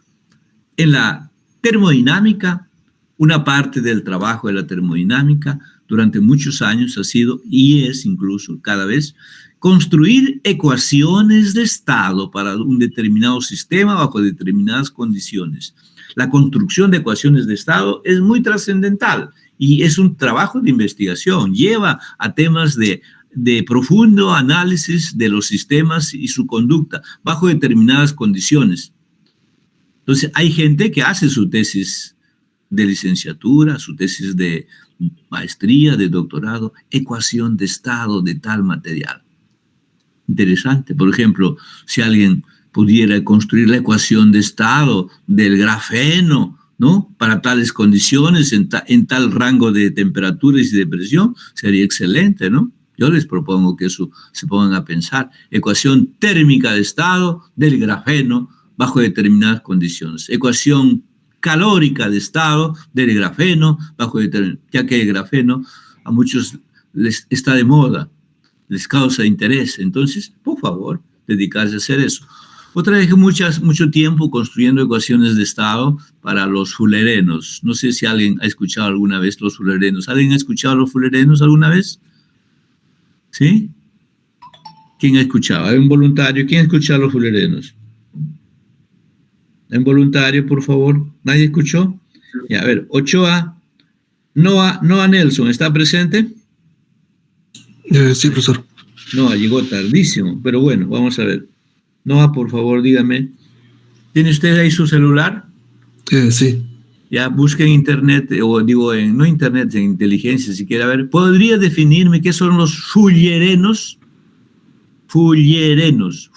En la termodinámica, una parte del trabajo de la termodinámica durante muchos años ha sido, y es incluso cada vez, construir ecuaciones de estado para un determinado sistema bajo determinadas condiciones. La construcción de ecuaciones de estado es muy trascendental y es un trabajo de investigación, lleva a temas de profundo análisis de los sistemas y su conducta bajo determinadas condiciones. Entonces, hay gente que hace su tesis de licenciatura, su tesis de maestría, de doctorado, ecuación de estado de tal material. Interesante. Por ejemplo, si alguien pudiera construir la ecuación de estado del grafeno, ¿no? Para tales condiciones, en tal rango de temperaturas y de presión, sería excelente, ¿no? Yo les propongo que eso se pongan a pensar. Ecuación térmica de estado del grafeno bajo determinadas condiciones. Ecuación calórica de estado del grafeno bajo determinadas, ya que el grafeno a muchos les está de moda, les causa interés. Entonces, por favor, dedicarse a hacer eso. Otra vez, mucho tiempo construyendo ecuaciones de estado para los fullerenos. No sé si alguien ha escuchado alguna vez los fullerenos. ¿Alguien ha escuchado los fullerenos alguna vez? ¿Sí? ¿Quién ha escuchado? ¿Hay un voluntario? ¿Quién ha escuchado los fullerenos? ¿Un voluntario, por favor? ¿Nadie escuchó? Ya, a ver, Ochoa. Noah Nelson, ¿está presente? Sí, profesor. Noah llegó tardísimo, pero bueno, vamos a ver. Noah, por favor, dígame. ¿Tiene usted ahí su celular? Sí. Ya, busque en internet, o digo, no internet, en inteligencia, si quiere. A ver, ¿podría definirme qué son los fullerenos? Fullerenos.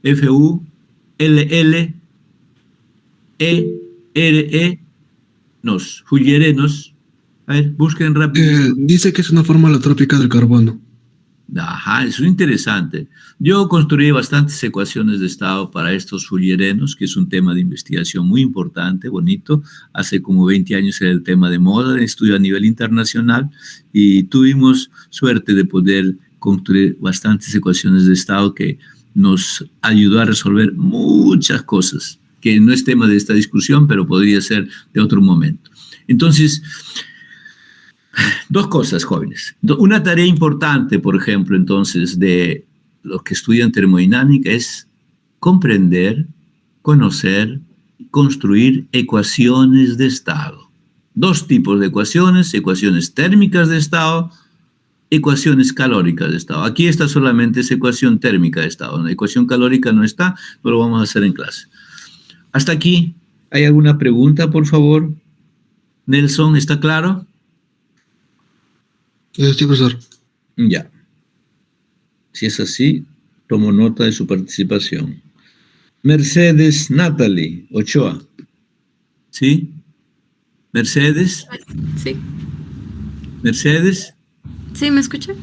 F-U-L-L-E-R-E-Nos. Fullerenos. A ver, busquen rápido. Dice que es una forma alotrópica del carbono. Ajá, eso es interesante. Yo construí bastantes ecuaciones de estado para estos fullerenos, que es un tema de investigación muy importante, bonito. Hace como 20 años era el tema de moda, de estudio a nivel internacional, y tuvimos suerte de poder construir bastantes ecuaciones de estado que nos ayudó a resolver muchas cosas, que no es tema de esta discusión, pero podría ser de otro momento. Entonces, dos cosas, jóvenes. Una tarea importante, por ejemplo, entonces, de los que estudian termodinámica es comprender, conocer y construir ecuaciones de estado. Dos tipos de ecuaciones térmicas de estado, ecuaciones calóricas de estado. Aquí está solamente esa ecuación térmica de estado. La ecuación calórica no está, pero lo vamos a hacer en clase. Hasta aquí, ¿hay alguna pregunta, por favor? Nelson, ¿está claro? Sí, profesor. Ya. Si es así, tomo nota de su participación. Mercedes Natalie Ochoa. ¿Sí? ¿Mercedes? Sí. ¿Mercedes? Sí, ¿me escucha?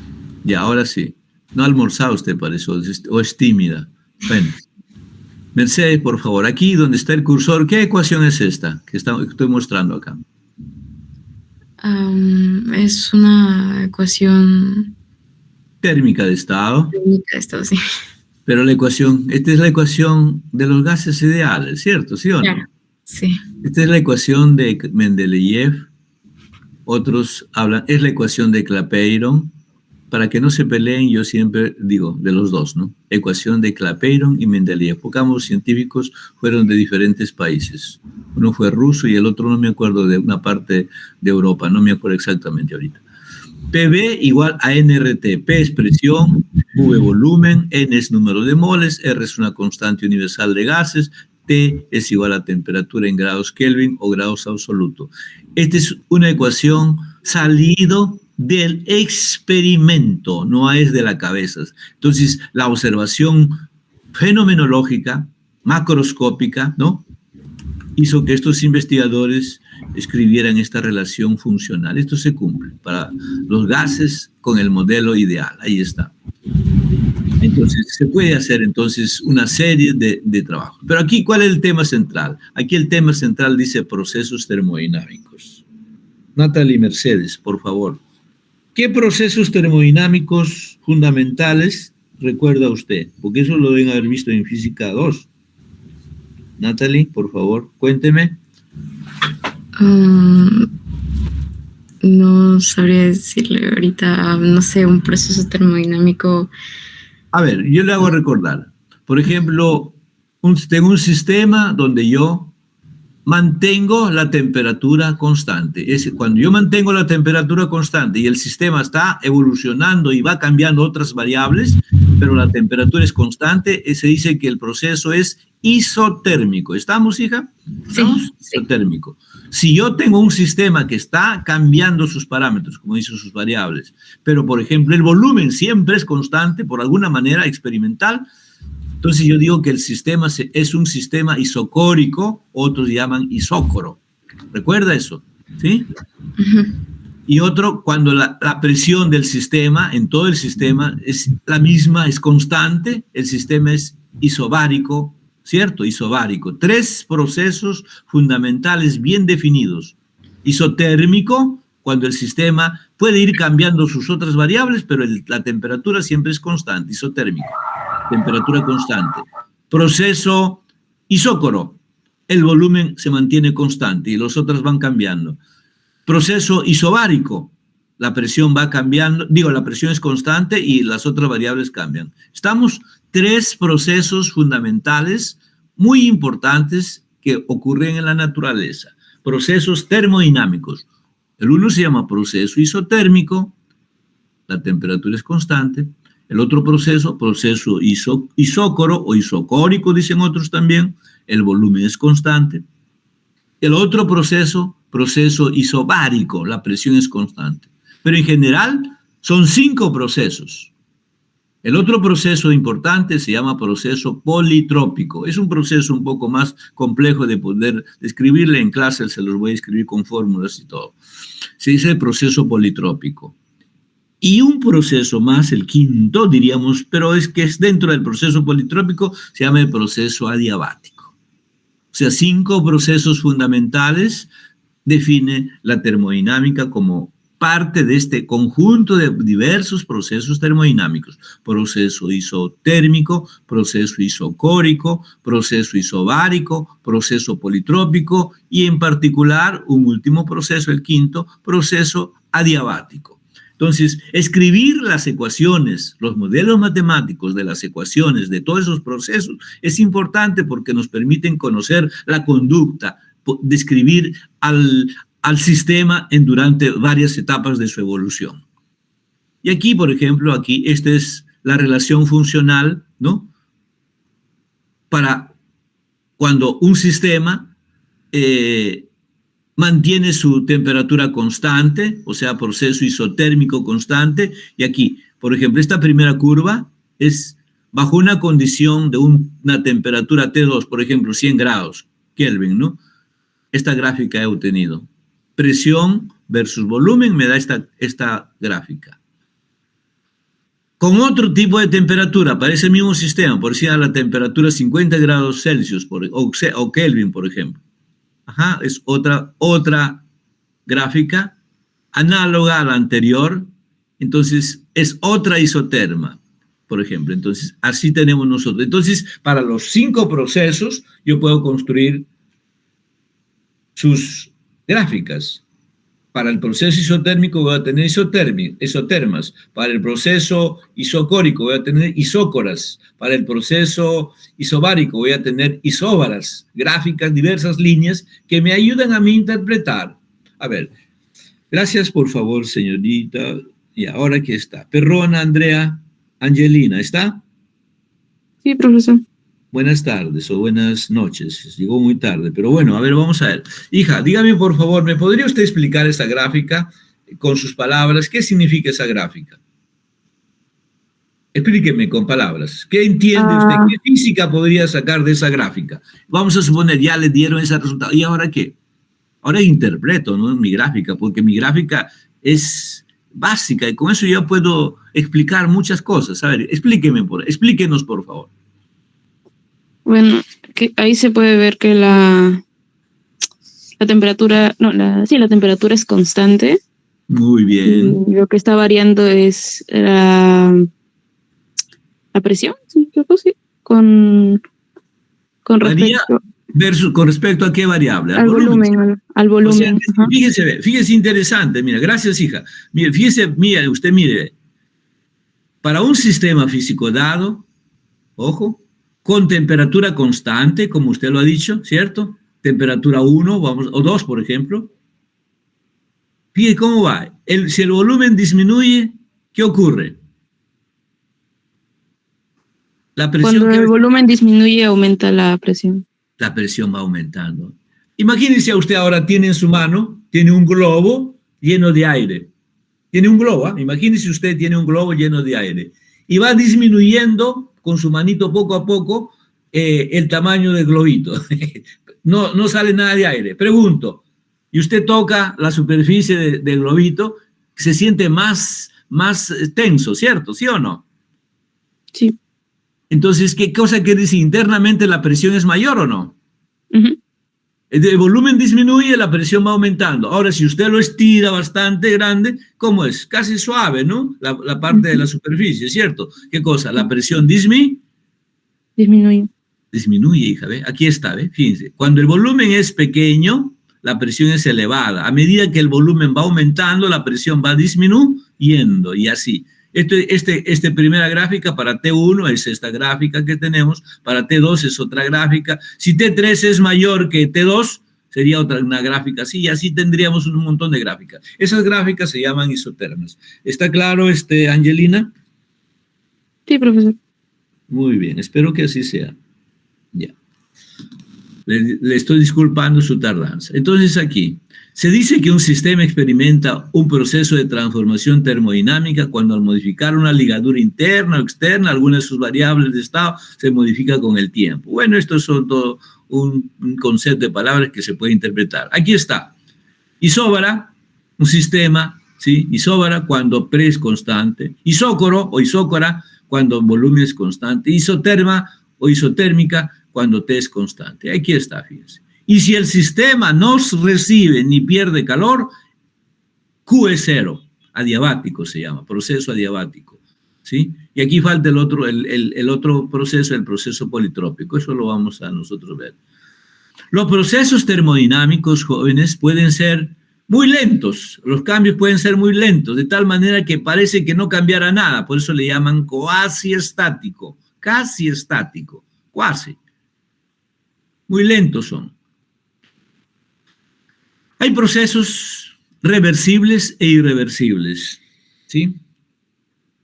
Ya, ahora sí. No ha almorzado usted, parece, o es tímida. Bueno. Mercedes, por favor, aquí donde está el cursor, ¿qué ecuación es esta que estoy mostrando acá? Es una ecuación térmica de estado. Térmica de estado, sí. Pero la ecuación, esta es la ecuación de los gases ideales, ¿cierto? ¿Sí o no? Claro, sí. Esta es la ecuación de Mendeleev. Otros hablan, es la ecuación de Clapeyron. Para que no se peleen, yo siempre digo de los dos, ¿no? Ecuación de Clapeyron y Mendeleev, porque ambos científicos fueron de diferentes países. Uno fue ruso y el otro no me acuerdo, de una parte de Europa, no me acuerdo exactamente ahorita. PV igual a nRT. P es presión, V volumen, N es número de moles, R es una constante universal de gases, T es igual a temperatura en grados Kelvin o grados absolutos. Esta es una ecuación salido del experimento, no es de la cabeza. Entonces, la observación fenomenológica, macroscópica, ¿no?, hizo que estos investigadores escribieran esta relación funcional. Esto se cumple para los gases con el modelo ideal. Ahí está. Entonces, se puede hacer entonces una serie de trabajos. Pero aquí, ¿cuál es el tema central? Aquí el tema central dice procesos termodinámicos. Natalie Mercedes, por favor. ¿Qué procesos termodinámicos fundamentales recuerda usted? Porque eso lo deben haber visto en Física 2. Natalie, por favor, cuénteme. No sabría decirle ahorita, no sé, un proceso termodinámico. A ver, yo le hago recordar. Por ejemplo, tengo un sistema donde yo mantengo la temperatura constante. Cuando yo mantengo la temperatura constante y el sistema está evolucionando y va cambiando otras variables, pero la temperatura es constante, se dice que el proceso es isotérmico. ¿Estamos, hija? ¿Estamos? Sí. Isotérmico. Si yo tengo un sistema que está cambiando sus parámetros, como dicen sus variables, pero, por ejemplo, el volumen siempre es constante, por alguna manera experimental, entonces yo digo que el sistema es un sistema isocórico, otros llaman isócoro. ¿Recuerda eso? ¿Sí? Y otro, cuando la presión del sistema, en todo el sistema, es la misma, es constante, el sistema es isobárico, ¿cierto? Isobárico. 3 procesos fundamentales bien definidos. Isotérmico, cuando el sistema puede ir cambiando sus otras variables, pero la temperatura siempre es constante, isotérmico. Temperatura constante. Proceso isócoro, el volumen se mantiene constante y los otros van cambiando. Proceso isobárico, la presión va cambiando, la presión es constante y las otras variables cambian. Estamos 3 procesos fundamentales muy importantes que ocurren en la naturaleza. Procesos termodinámicos. El uno se llama proceso isotérmico, la temperatura es constante. El otro proceso isócoro o isocórico, dicen otros también, el volumen es constante. El otro proceso isobárico, la presión es constante. Pero en general son 5 procesos. El otro proceso importante se llama proceso politrópico. Es un proceso un poco más complejo de poder describirle en clase, se los voy a escribir con fórmulas y todo. Se dice proceso politrópico. Y un proceso más, el quinto, diríamos, pero es que es dentro del proceso politrópico, se llama el proceso adiabático. O sea, 5 procesos fundamentales define la termodinámica como parte de este conjunto de diversos procesos termodinámicos. Proceso isotérmico, proceso isocórico, proceso isobárico, proceso politrópico y en particular un último proceso, el quinto, proceso adiabático. Entonces, escribir las ecuaciones, los modelos matemáticos de las ecuaciones de todos esos procesos es importante porque nos permiten conocer la conducta, describir al sistema durante varias etapas de su evolución. Y aquí, por ejemplo, esta es la relación funcional, ¿no? Para cuando un sistema mantiene su temperatura constante, o sea, proceso isotérmico constante, y aquí, por ejemplo, esta primera curva es bajo una condición de una temperatura T2, por ejemplo, 100 grados Kelvin, ¿no? Esta gráfica he obtenido. Presión versus volumen me da esta gráfica. Con otro tipo de temperatura, para ese mismo sistema, por decir a la temperatura 50 grados Celsius o Kelvin, por ejemplo. Es otra gráfica análoga a la anterior, entonces es otra isoterma, por ejemplo. Entonces, así tenemos nosotros. Entonces, para los 5 procesos, yo puedo construir sus gráficas. Para el proceso isotérmico voy a tener isotermas. Para el proceso isocórico voy a tener isócoras. Para el proceso isobárico voy a tener isóbaras. Gráficas, diversas líneas que me ayudan a mí interpretar. A ver, gracias por favor, señorita. Y ahora aquí está. Perrona, Andrea, Angelina, ¿está? Sí, profesor. Buenas tardes o buenas noches. Llegó muy tarde, pero bueno, a ver, vamos a ver. Hija, dígame por favor, ¿me podría usted explicar esa gráfica con sus palabras? ¿Qué significa esa gráfica? Explíqueme con palabras. ¿Qué entiende usted? ¿Qué física podría sacar de esa gráfica? Vamos a suponer, ya le dieron ese resultado. ¿Y ahora qué? Ahora interpreto, ¿no? Mi gráfica, porque mi gráfica es básica y con eso yo puedo explicar muchas cosas. A ver, explíquenos, por favor. Bueno, que ahí se puede ver que la temperatura, la temperatura es constante. Muy bien. Y lo que está variando es la presión, ¿sí? Con respecto. Versus, ¿con respecto a qué variable? Al volumen, al volumen. O sea, fíjese interesante, mira, gracias hija. Mire, fíjese, mire, para un sistema físico dado, ojo, con temperatura constante, como usted lo ha dicho, ¿cierto? Temperatura 1, o 2, por ejemplo. Fíjese cómo va. Si el volumen disminuye, ¿qué ocurre? La presión. Cuando el volumen disminuye, aumenta la presión. La presión va aumentando. Imagínense, usted ahora tiene en su mano, tiene un globo lleno de aire. Tiene un globo, ¿eh? Imagínense usted tiene un globo lleno de aire. Y va disminuyendo con su manito poco a poco el tamaño del globito. No sale nada de aire. Pregunto, y usted toca la superficie del globito, se siente más tenso, ¿cierto? ¿Sí o no? Sí. Entonces, ¿qué cosa quiere decir? ¿Internamente la presión es mayor o no? El volumen disminuye, la presión va aumentando. Ahora, si usted lo estira bastante grande, ¿cómo es? Casi suave, ¿no? La parte de la superficie, ¿cierto? ¿Qué cosa? La presión disminuye. Disminuye, hija, ¿ve? Aquí está, ¿ve? Fíjense. Cuando el volumen es pequeño, la presión es elevada. A medida que el volumen va aumentando, la presión va disminuyendo y así. Esta primera gráfica para T1 es esta gráfica que tenemos, para T2 es otra gráfica. Si T3 es mayor que T2, sería una gráfica así, y así tendríamos un montón de gráficas. Esas gráficas se llaman isotermas. ¿Está claro, Angelina? Sí, profesor. Muy bien, espero que así sea. Ya. Le estoy disculpando su tardanza. Entonces aquí, se dice que un sistema experimenta un proceso de transformación termodinámica cuando al modificar una ligadura interna o externa, algunas de sus variables de estado se modifica con el tiempo. Bueno, estos son todo un concepto de palabras que se puede interpretar. Aquí está. Isóbara, un sistema, ¿sí? Isóbara cuando pre es constante. Isócoro o isócora cuando volumen es constante. Isoterma o isotérmica cuando T es constante. Aquí está, fíjense. Y si el sistema no recibe ni pierde calor, Q es cero, adiabático se llama, proceso adiabático, ¿sí? Y aquí falta el otro proceso, el proceso politrópico, eso lo vamos a nosotros ver. Los procesos termodinámicos, jóvenes, pueden ser muy lentos, los cambios pueden ser muy lentos, de tal manera que parece que no cambiará nada, por eso le llaman cuasi estático, casi estático, cuasi. Muy lentos son. Hay procesos reversibles e irreversibles, ¿sí?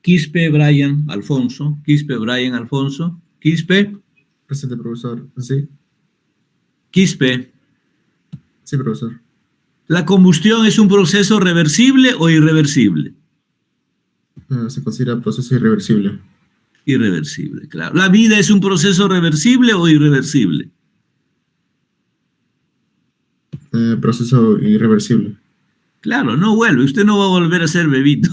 Quispe, Brian, Alfonso. Quispe, Brian, Alfonso. Quispe. Presente, profesor. Sí. Quispe. Sí, profesor. ¿La combustión es un proceso reversible o irreversible? Se considera proceso irreversible. Irreversible, claro. ¿La vida es un proceso reversible o irreversible? Proceso irreversible. Claro, no vuelve. Usted no va a volver a ser bebito.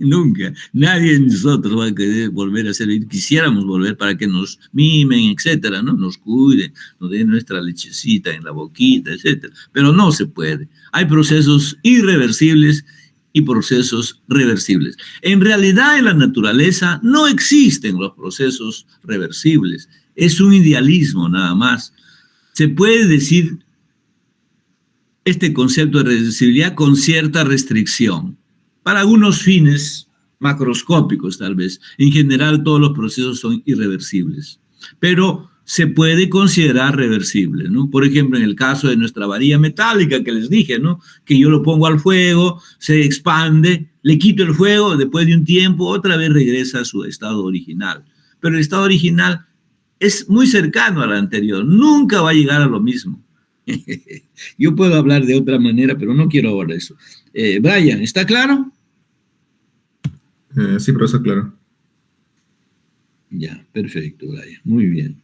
Nunca. Nadie de nosotros va a querer volver a ser bebito. Quisiéramos volver para que nos mimen, etcétera, ¿no? Nos cuiden, nos den nuestra lechecita en la boquita, etcétera. Pero no se puede. Hay procesos irreversibles y procesos reversibles. En realidad, en la naturaleza no existen los procesos reversibles. Es un idealismo nada más. Se puede decir este concepto de reversibilidad con cierta restricción, para algunos fines macroscópicos tal vez. En general todos los procesos son irreversibles, pero se puede considerar reversible, ¿no? Por ejemplo, en el caso de nuestra varilla metálica que les dije, ¿no? Que yo lo pongo al fuego, se expande, le quito el fuego, después de un tiempo otra vez regresa a su estado original. Pero el estado original es muy cercano al anterior, nunca va a llegar a lo mismo. Yo puedo hablar de otra manera, pero no quiero ahora eso. Brian, ¿está claro? Sí, profesor, claro. Ya, perfecto, Brian. Muy bien.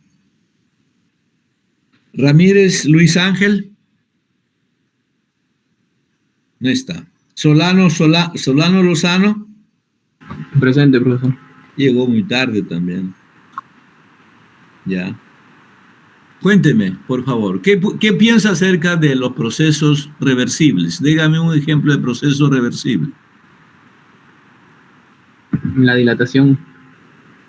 Ramírez Luis Ángel. No está. Solano Lozano. Presente, profesor. Llegó muy tarde también. Ya. Cuénteme, por favor, ¿qué piensa acerca de los procesos reversibles? Dígame un ejemplo de proceso reversible. La dilatación.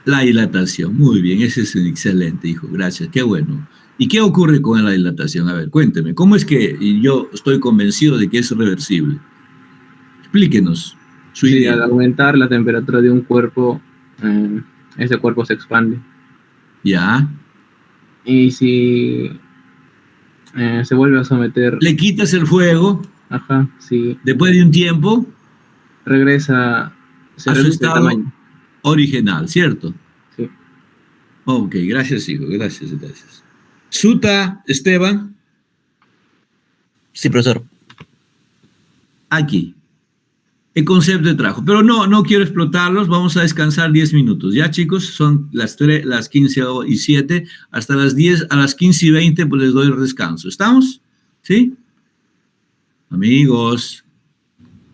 La dilatación, muy bien, ese es un excelente, hijo, gracias, qué bueno. ¿Y qué ocurre con la dilatación? A ver, cuénteme, ¿cómo es que yo estoy convencido de que es reversible? Explíquenos su Sí, idea. al aumentar la temperatura de un cuerpo, ese cuerpo se expande. ¿Ya? Y si se vuelve a someter, Le quitas el fuego, ajá, sí, después de un tiempo, regresa, se a su reduce el estado tamaño. original, ¿cierto? Sí. Ok, gracias, hijo, gracias, gracias. Suta, Esteban. Sí, profesor. Aquí. El concepto de trabajo. Pero no quiero explotarlos. Vamos a descansar 10 minutos. Ya, chicos, son las 15:07. Hasta las 10, a las 15:20, pues les doy el descanso. ¿Estamos? ¿Sí? Amigos.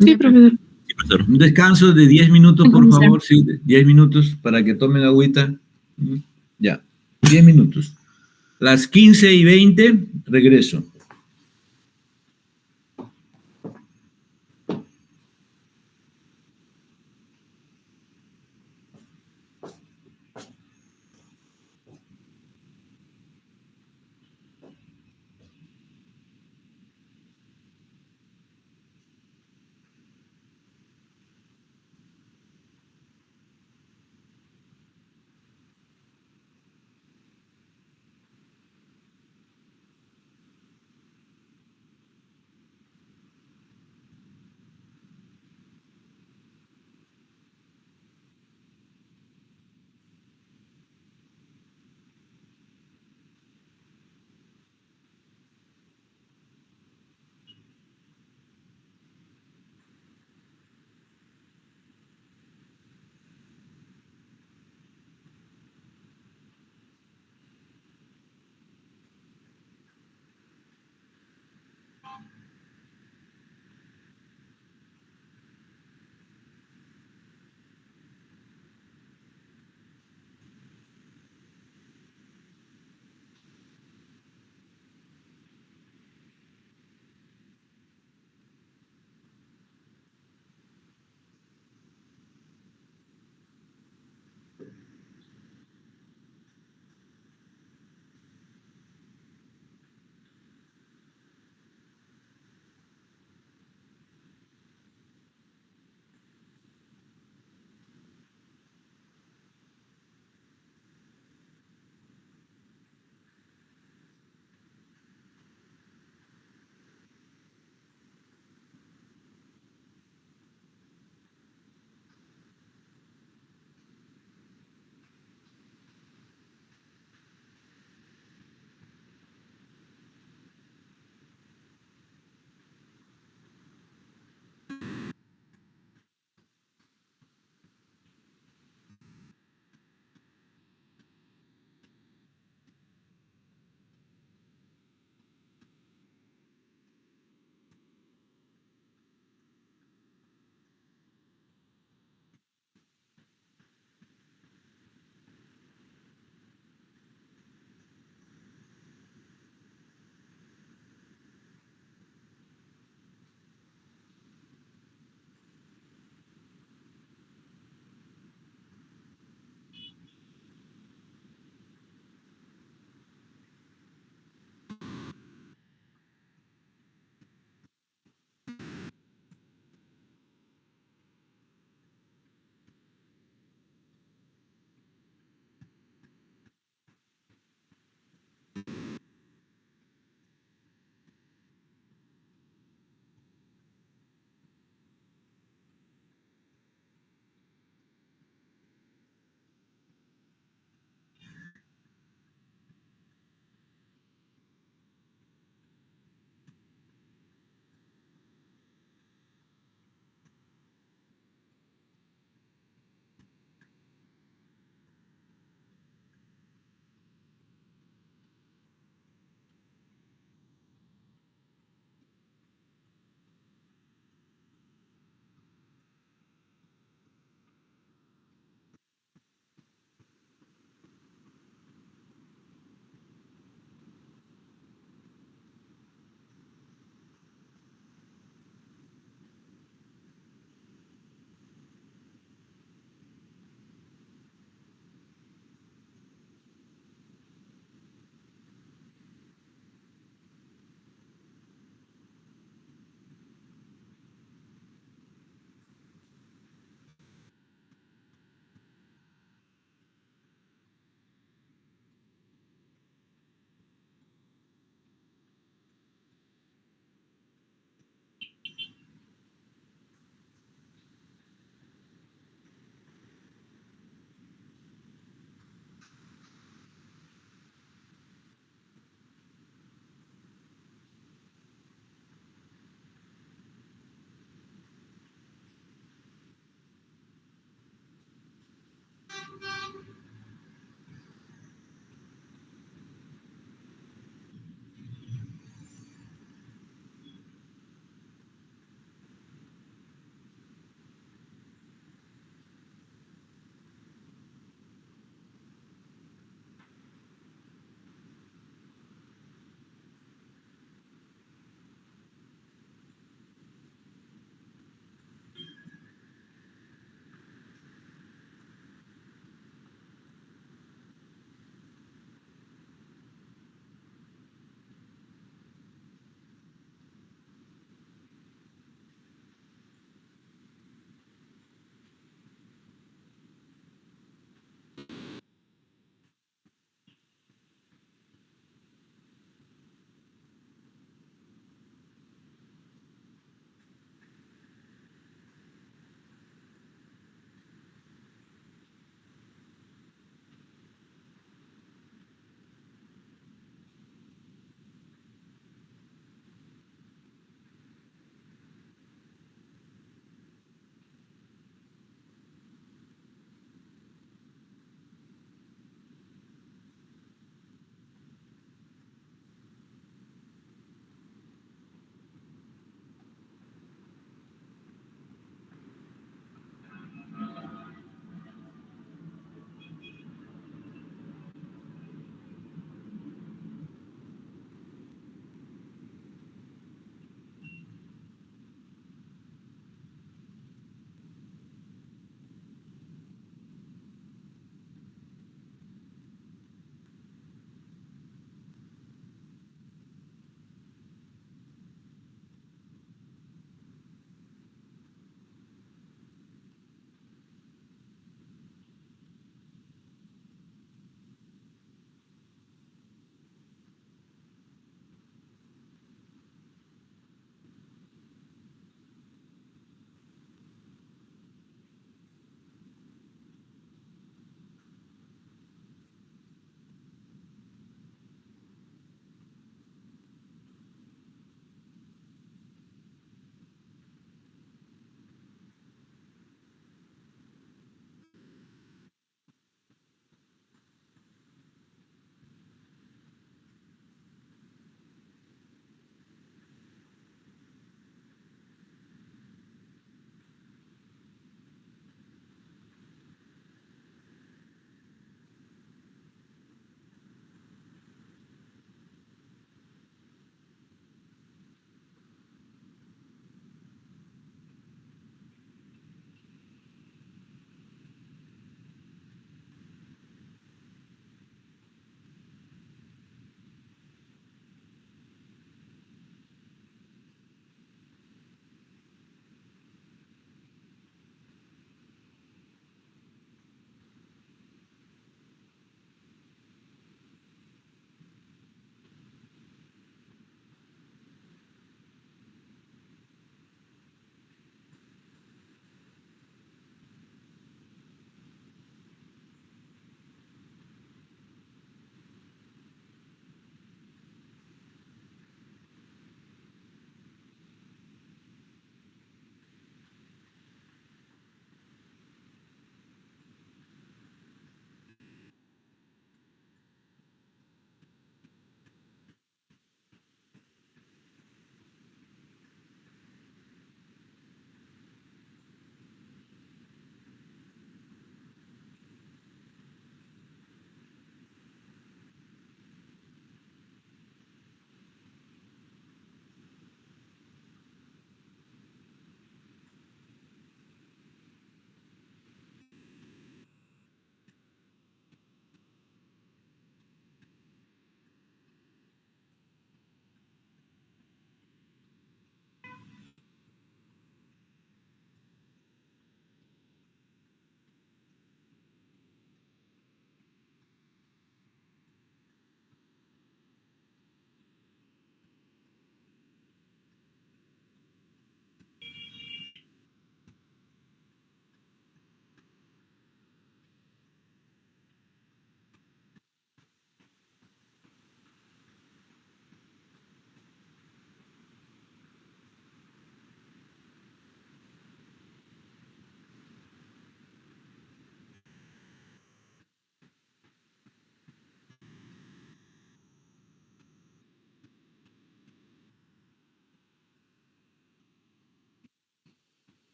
Sí, profesor. Sí, profesor. Un descanso de 10 minutos, por Profesor. favor. Sí, 10 minutos para que tomen agüita. Ya, 10 minutos. Las 15:20, regreso.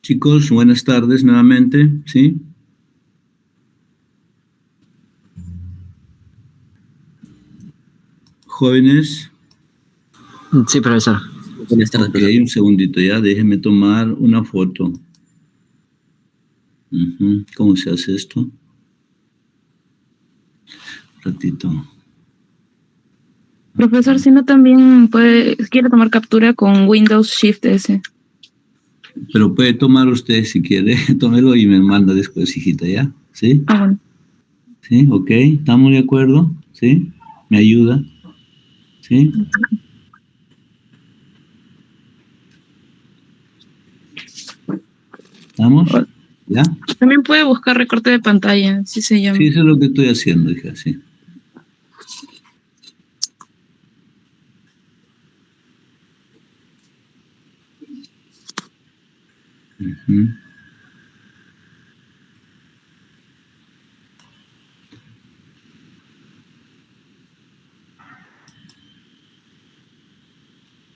Chicos, buenas tardes nuevamente, ¿sí? Jóvenes. Sí, profesor. Buenas tardes, Ok, un segundito ya, déjenme tomar una foto. ¿Cómo se hace esto? Un ratito. Profesor, si no también quiere tomar captura con Windows Shift S. Pero puede tomar usted si quiere, tómelo y me manda después, hijita, ¿ya? ¿Sí? Bueno. ¿Sí? Ok, ¿estamos de acuerdo? ¿Sí? ¿Me ayuda? ¿Sí? ¿Estamos? ¿Ya? También puede buscar recorte de pantalla, así se llama. Sí, eso es lo que estoy haciendo, hija, sí.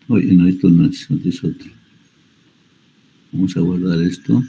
Oye, no, esto no es otro. Vamos a guardar esto.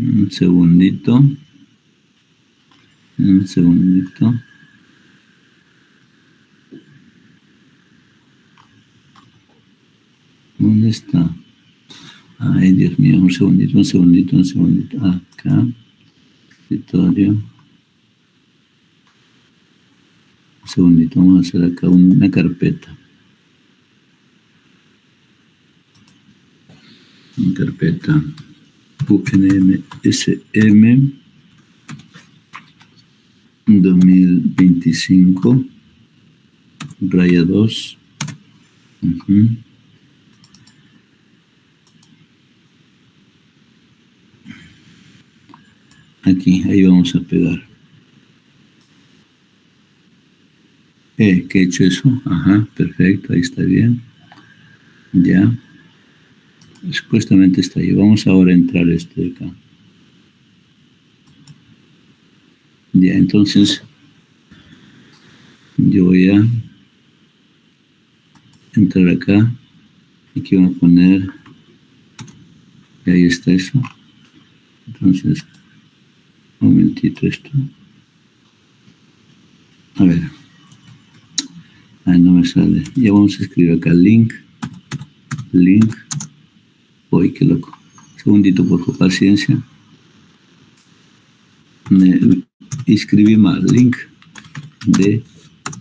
Un segundito. Un segundito. ¿Dónde está? Ay, Dios mío, un segundito. Acá. Escritorio. Un segundito, vamos a hacer acá una carpeta. Una carpeta. UNMSM 2025 raya 2. Aquí, ahí vamos a pegar. ¿Qué he hecho eso? Ajá, perfecto, ahí está bien. Ya. Supuestamente está ahí. Vamos ahora a entrar esto de acá. Ya, entonces yo voy a entrar acá. Aquí voy a poner, y ahí está eso. Entonces, un momentito esto. A ver. No me sale. Ya vamos a escribir acá link. Uy, qué loco. Segundito, por favor, paciencia. Escribí mal. Link de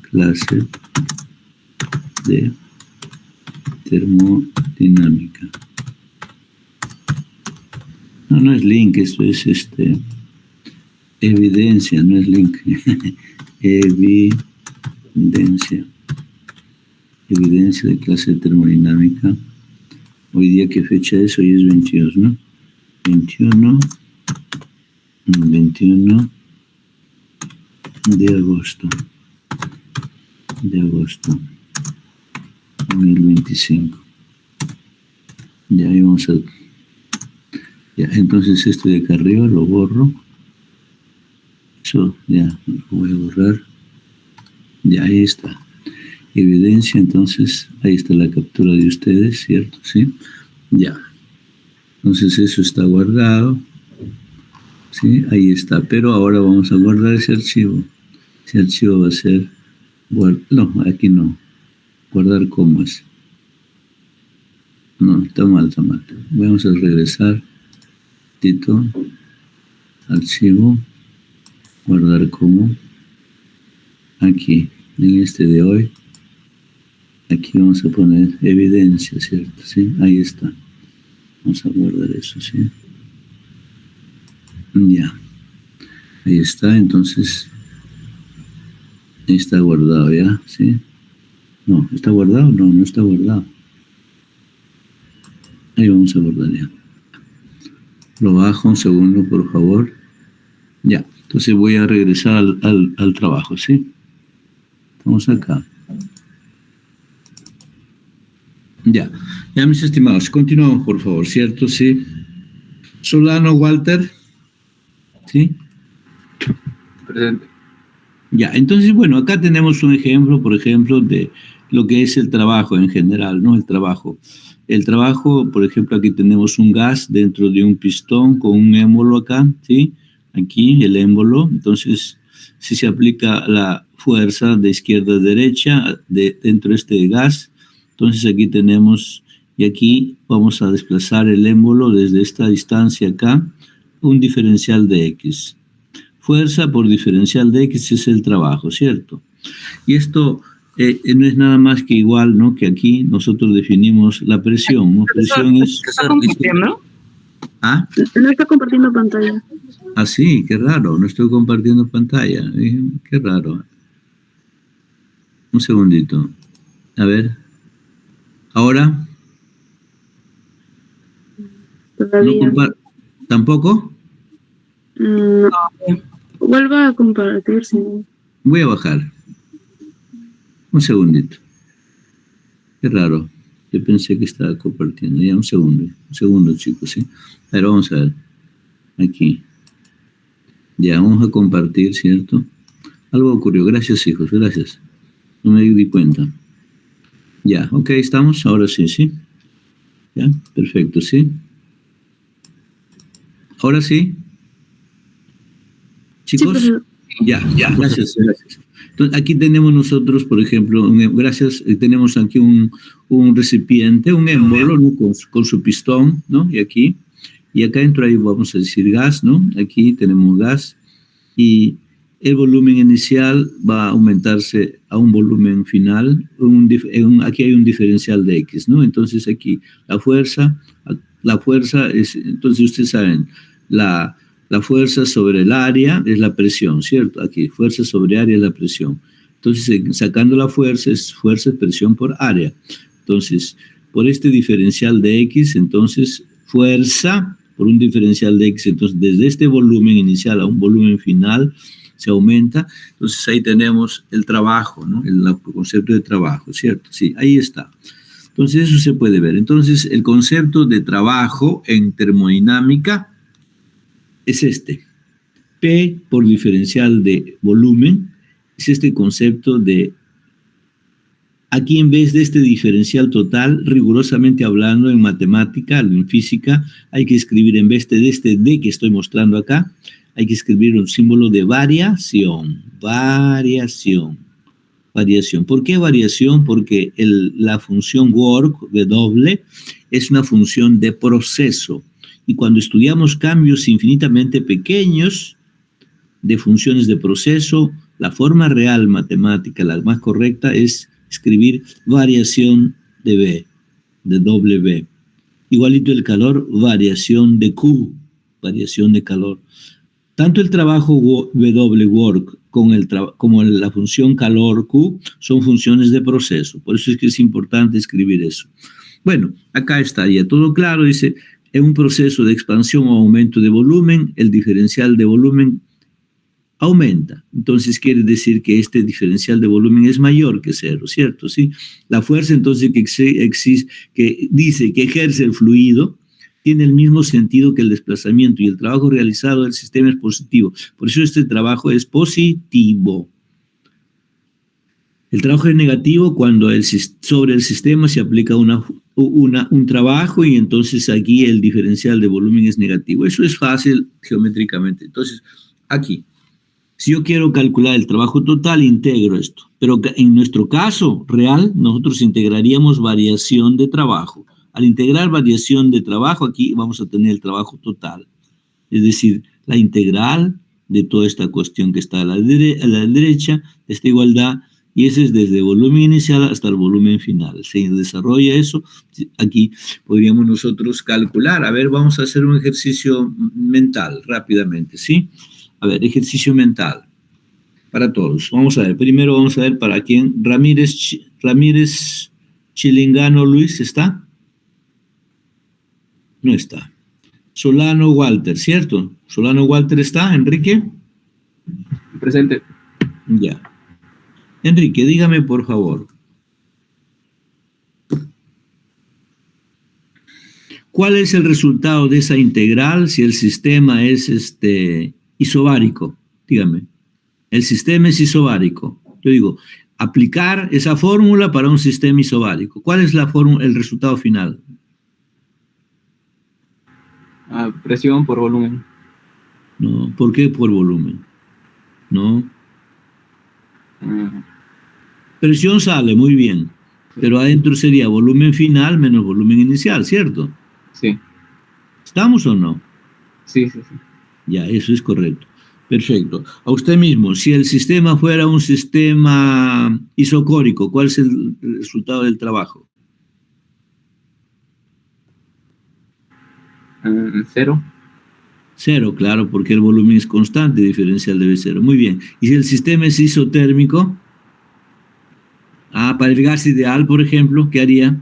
clase de termodinámica. No es link, esto es evidencia, no es link. Evidencia de clase de termodinámica. Hoy día, ¿qué fecha es? Hoy es 22, ¿no? 21 de agosto. 2025. Ya ahí vamos a... Ya, entonces esto de acá arriba lo borro. Eso, ya, lo voy a borrar. Ya, ahí está. Evidencia, entonces, ahí está la captura de ustedes, ¿cierto? ¿Sí? Ya. Entonces eso está guardado. ¿Sí? Ahí está. Pero ahora vamos a guardar ese archivo. Ese archivo va a ser... No, aquí no. Guardar como es. No, está mal. Vamos a regresar. Archivo. Guardar como. Aquí. En este de hoy. Aquí vamos a poner evidencia, ¿cierto? ¿Sí? Ahí está. Vamos a guardar eso, ¿sí? Ya. Ahí está, entonces. Ahí está guardado, ¿ya? ¿Sí? No, ¿está guardado? No, no está guardado. Ahí vamos a guardar ya. Lo bajo un segundo, por favor. Ya. Entonces voy a regresar al trabajo, ¿sí? Estamos acá. Ya, mis estimados, continuamos, por favor, ¿cierto? Sí. Solano, Walter. ¿Sí? Presente. Ya, entonces, bueno, acá tenemos un ejemplo, por ejemplo, de lo que es el trabajo en general, ¿no? El trabajo, por ejemplo, aquí tenemos un gas dentro de un pistón con un émbolo acá, ¿sí? Aquí el émbolo, entonces, si se aplica la fuerza de izquierda a derecha dentro de este gas, entonces aquí tenemos, y aquí vamos a desplazar el émbolo desde esta distancia acá, un diferencial de X. Fuerza por diferencial de X es el trabajo, ¿cierto? Y esto no es nada más que igual, ¿no? Que aquí nosotros definimos la presión, ¿no? Presión es... ¿Está compartiendo? ¿Ah? No está compartiendo pantalla. Ah, sí, qué raro, no estoy compartiendo pantalla. Qué raro. Un segundito. A ver. ¿Ahora? Todavía. ¿No ¿Tampoco? No. Vuelva a compartir, sí. Voy a bajar. Un segundito. Qué raro. Yo pensé que estaba compartiendo. Ya, un segundo, chicos, ¿sí? A ver, vamos a ver. Aquí. Ya, vamos a compartir, ¿cierto? Algo ocurrió. Gracias, hijos, gracias. No me di cuenta. Ya, ok, estamos. Ahora sí, ¿sí? Ya, perfecto, ¿sí? Ahora sí. Chicos, Sí, ya, gracias. Entonces, aquí tenemos nosotros, por ejemplo, tenemos aquí un recipiente, un émbolo, ¿no? con su pistón, ¿no? Y acá dentro ahí vamos a decir gas, ¿no? Aquí tenemos gas y el volumen inicial va a aumentarse a un volumen final, aquí hay un diferencial de X, ¿no? Entonces aquí la fuerza es, entonces ustedes saben, la fuerza sobre el área es la presión, ¿cierto? Aquí, fuerza sobre área es la presión. Entonces, sacando la fuerza es presión por área. Entonces, por este diferencial de X, entonces, fuerza por un diferencial de X, entonces, desde este volumen inicial a un volumen final, se aumenta. Entonces, ahí tenemos el trabajo, ¿no? El concepto de trabajo, ¿cierto? Sí, ahí está. Entonces, eso se puede ver. Entonces, el concepto de trabajo en termodinámica es este. P por diferencial de volumen es este concepto de, aquí en vez de este diferencial total, rigurosamente hablando en matemática, en física, hay que escribir en vez de este D que estoy mostrando acá, hay que escribir un símbolo de variación. ¿Por qué variación? Porque la función work, W, es una función de proceso. Y cuando estudiamos cambios infinitamente pequeños de funciones de proceso, la forma real matemática, la más correcta, es escribir variación de B, de W. Igualito el calor, variación de Q, variación de calor. Tanto el trabajo W, work, como la función calor Q, son funciones de proceso. Por eso es que es importante escribir eso. Bueno, acá está ya todo claro, dice... En un proceso de expansión o aumento de volumen, el diferencial de volumen aumenta. Entonces quiere decir que este diferencial de volumen es mayor que cero, ¿cierto? ¿Sí? La fuerza entonces que dice que ejerce el fluido tiene el mismo sentido que el desplazamiento y el trabajo realizado del sistema es positivo. Por eso este trabajo es positivo. El trabajo es negativo cuando sobre el sistema se aplica un trabajo y entonces aquí el diferencial de volumen es negativo. Eso es fácil geométricamente. Entonces, aquí, si yo quiero calcular el trabajo total, integro esto. Pero en nuestro caso real, nosotros integraríamos variación de trabajo. Al integrar variación de trabajo, aquí vamos a tener el trabajo total. Es decir, la integral de toda esta cuestión que está a la derecha, esta igualdad, y ese es desde el volumen inicial hasta el volumen final. Se desarrolla eso. Aquí podríamos nosotros calcular. A ver, vamos a hacer un ejercicio mental rápidamente, ¿sí? A ver, ejercicio mental para todos. Vamos a ver, primero vamos a ver para quién. Ramírez Chilingano Luis, ¿está? No está. Solano Walter, ¿cierto? Solano Walter está, Enrique. Presente. Ya. Enrique, dígame por favor. ¿Cuál es el resultado de esa integral si el sistema es isobárico? Dígame. El sistema es isobárico. Yo digo, aplicar esa fórmula para un sistema isobárico. ¿Cuál es el resultado final? Presión por volumen. No, ¿por qué por volumen? No. Presión sale, muy bien. Pero adentro sería volumen final menos volumen inicial, ¿cierto? Sí. ¿Estamos o no? Sí. Ya, eso es correcto. Perfecto. A usted mismo, si el sistema fuera un sistema isocórico, ¿cuál es el resultado del trabajo? 0. 0, claro, porque el volumen es constante, diferencial debe ser 0. Muy bien. ¿Y si el sistema es isotérmico? Para el gas ideal, por ejemplo, ¿qué haría?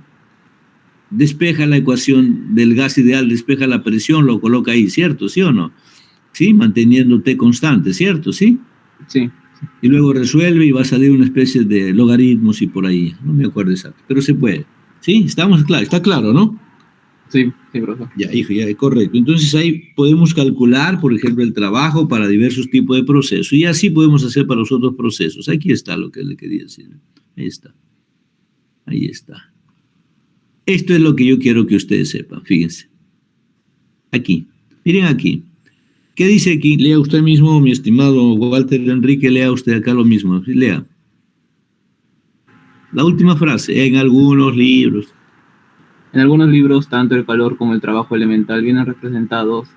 Despeja la ecuación del gas ideal, despeja la presión, lo coloca ahí, ¿cierto? ¿Sí o no? ¿Sí? Manteniendo T constante, ¿cierto? ¿Sí? Sí. Y luego resuelve y va a salir una especie de logaritmos y por ahí. No me acuerdo exacto, pero se puede. ¿Sí? Estamos claros. Está claro, ¿no? Sí, profesor. Ya, hijo, ya, correcto. Entonces ahí podemos calcular, por ejemplo, el trabajo para diversos tipos de procesos. Y así podemos hacer para los otros procesos. Aquí está lo que le quería decir. Ahí está. Ahí está. Esto es lo que yo quiero que ustedes sepan, fíjense. Aquí. Miren aquí. ¿Qué dice aquí? Lea usted mismo, mi estimado Walter Enrique, lea usted acá lo mismo. Lea. La última frase, en algunos libros. En algunos libros, tanto el calor como el trabajo elemental vienen representados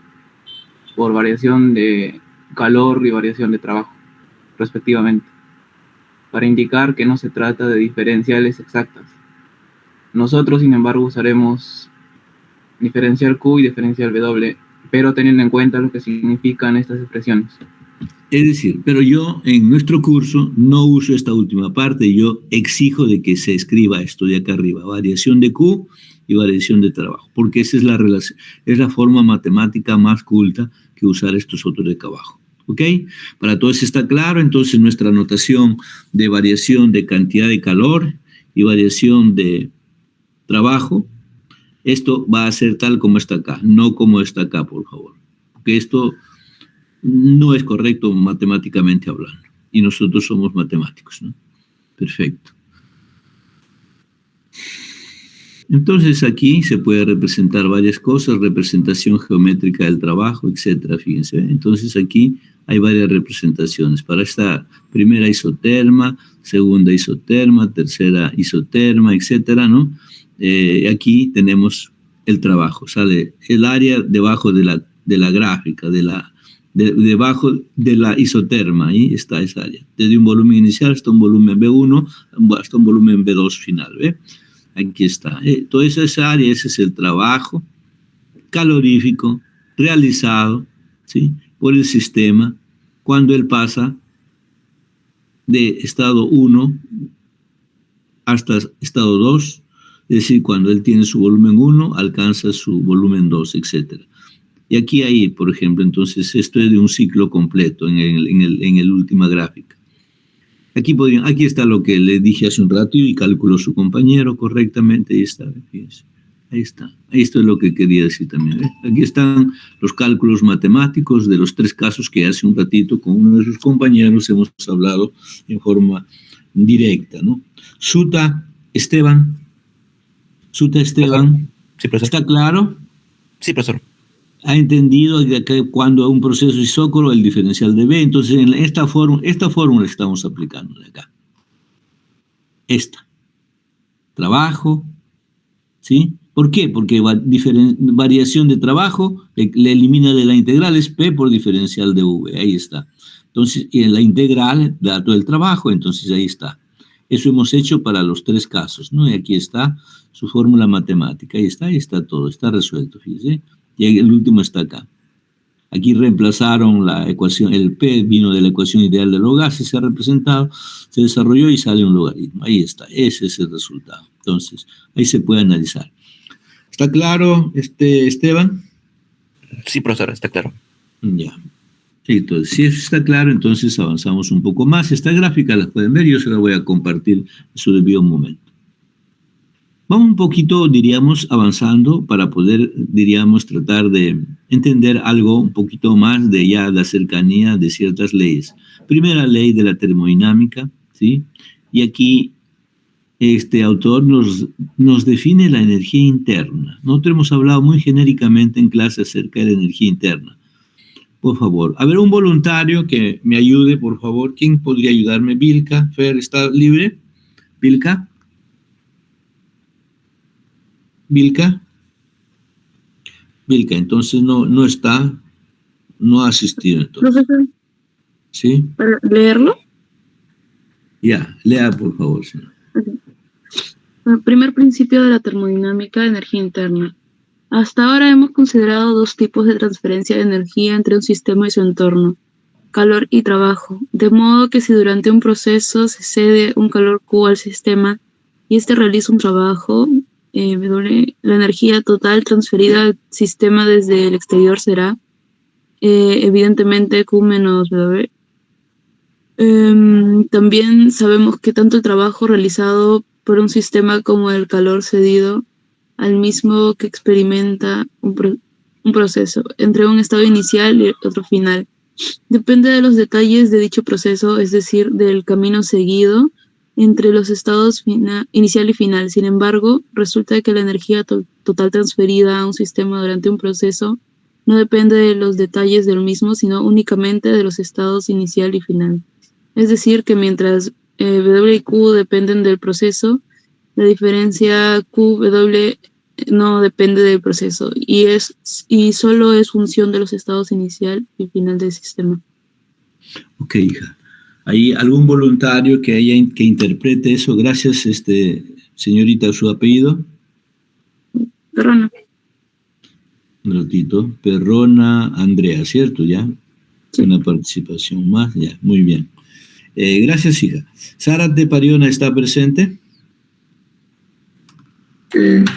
por variación de calor y variación de trabajo, respectivamente, para indicar que no se trata de diferenciales exactas. Nosotros, sin embargo, usaremos diferencial Q y diferencial W, pero teniendo en cuenta lo que significan estas expresiones. Es decir, pero yo en nuestro curso no uso esta última parte, yo exijo de que se escriba esto de acá arriba, variación de Q y variación de trabajo, porque esa es la relación, es la forma matemática más culta que usar estos otros de acá abajo. ¿Ok? Para todos está claro, entonces nuestra notación de variación de cantidad de calor y variación de trabajo, esto va a ser tal como está acá, no como está acá, por favor, porque esto no es correcto matemáticamente hablando, y nosotros somos matemáticos, ¿no? Perfecto. Entonces aquí se puede representar varias cosas, representación geométrica del trabajo, etcétera, fíjense. Aquí hay varias representaciones para esta primera isoterma, segunda isoterma, tercera isoterma, etcétera, ¿no? Aquí tenemos el trabajo, sale el área debajo de la gráfica, debajo de la isoterma, ahí está esa área, desde un volumen inicial hasta un volumen B1, hasta un volumen B2 final, ¿ve? Aquí está, toda esa área, ese es el trabajo calorífico realizado, ¿sí?, por el sistema cuando él pasa de estado 1 hasta estado 2, es decir, cuando él tiene su volumen 1, alcanza su volumen 2, etc. Y aquí hay, por ejemplo, entonces, esto es de un ciclo completo en el última gráfica. Aquí está lo que le dije hace un rato y calculó su compañero correctamente. Ahí está, fíjense. Ahí está. Esto es lo que quería decir también. Aquí están los cálculos matemáticos de los 3 casos que hace un ratito con uno de sus compañeros hemos hablado en forma directa, ¿no? Suta Esteban. Sí, ¿está claro? Sí, profesor. Ha entendido que cuando un proceso isócoro, el diferencial de B, entonces en esta fórmula estamos aplicando de acá. Esta. Trabajo, ¿sí? ¿Por qué? Porque variación de trabajo le elimina de la integral, es P por diferencial de V, ahí está. Entonces, y en la integral, dato del trabajo, entonces ahí está. Eso hemos hecho para los 3 casos, ¿no? Y aquí está su fórmula matemática, ahí está todo, está resuelto, fíjense. Y el último está acá. Aquí reemplazaron la ecuación, el P vino de la ecuación ideal de los gases, se ha representado, se desarrolló y sale un logaritmo. Ahí está, ese es el resultado. Entonces, ahí se puede analizar. ¿Está claro, Esteban? Sí, profesor, está claro. Ya. Entonces, si eso está claro, entonces avanzamos un poco más. Esta gráfica la pueden ver, yo se la voy a compartir en su debido momento. Vamos un poquito, diríamos, avanzando para poder, diríamos, tratar de entender algo un poquito más de ya la cercanía de ciertas leyes. Primera ley de la termodinámica, ¿sí? Y aquí este autor nos define la energía interna. Nosotros hemos hablado muy genéricamente en clase acerca de la energía interna. Por favor, a ver, un voluntario que me ayude, por favor. ¿Quién podría ayudarme? Vilca, Fer, ¿está libre? Vilca. Vilca, entonces no está, no ha asistido entonces. Profesor, ¿Sí? ¿para leerlo? Ya, lea por favor, señor. El primer principio de la termodinámica de energía interna. Hasta ahora hemos considerado dos tipos de transferencia de energía entre un sistema y su entorno, calor y trabajo, de modo que si durante un proceso se cede un calor Q al sistema y éste realiza un trabajo, la energía total transferida al sistema desde el exterior será evidentemente Q menos W. También sabemos que tanto el trabajo realizado por un sistema como el calor cedido al mismo que experimenta un proceso entre un estado inicial y otro final depende de los detalles de dicho proceso, es decir, del camino seguido entre los estados inicial y final. Sin embargo, resulta que la energía total transferida a un sistema durante un proceso no depende de los detalles del mismo, sino únicamente de los estados inicial y final. Es decir, que mientras W y Q dependen del proceso, la diferencia Q-W no depende del proceso y solo es función de los estados inicial y final del sistema. Ok, hija. ¿Hay algún voluntario que interprete eso? Gracias, señorita, su apellido. Perrona. Un ratito. Perrona Andrea, ¿cierto? ¿Ya? Sí. Una participación más, ya, muy bien. Gracias, hija. ¿Zárate Pariona está presente?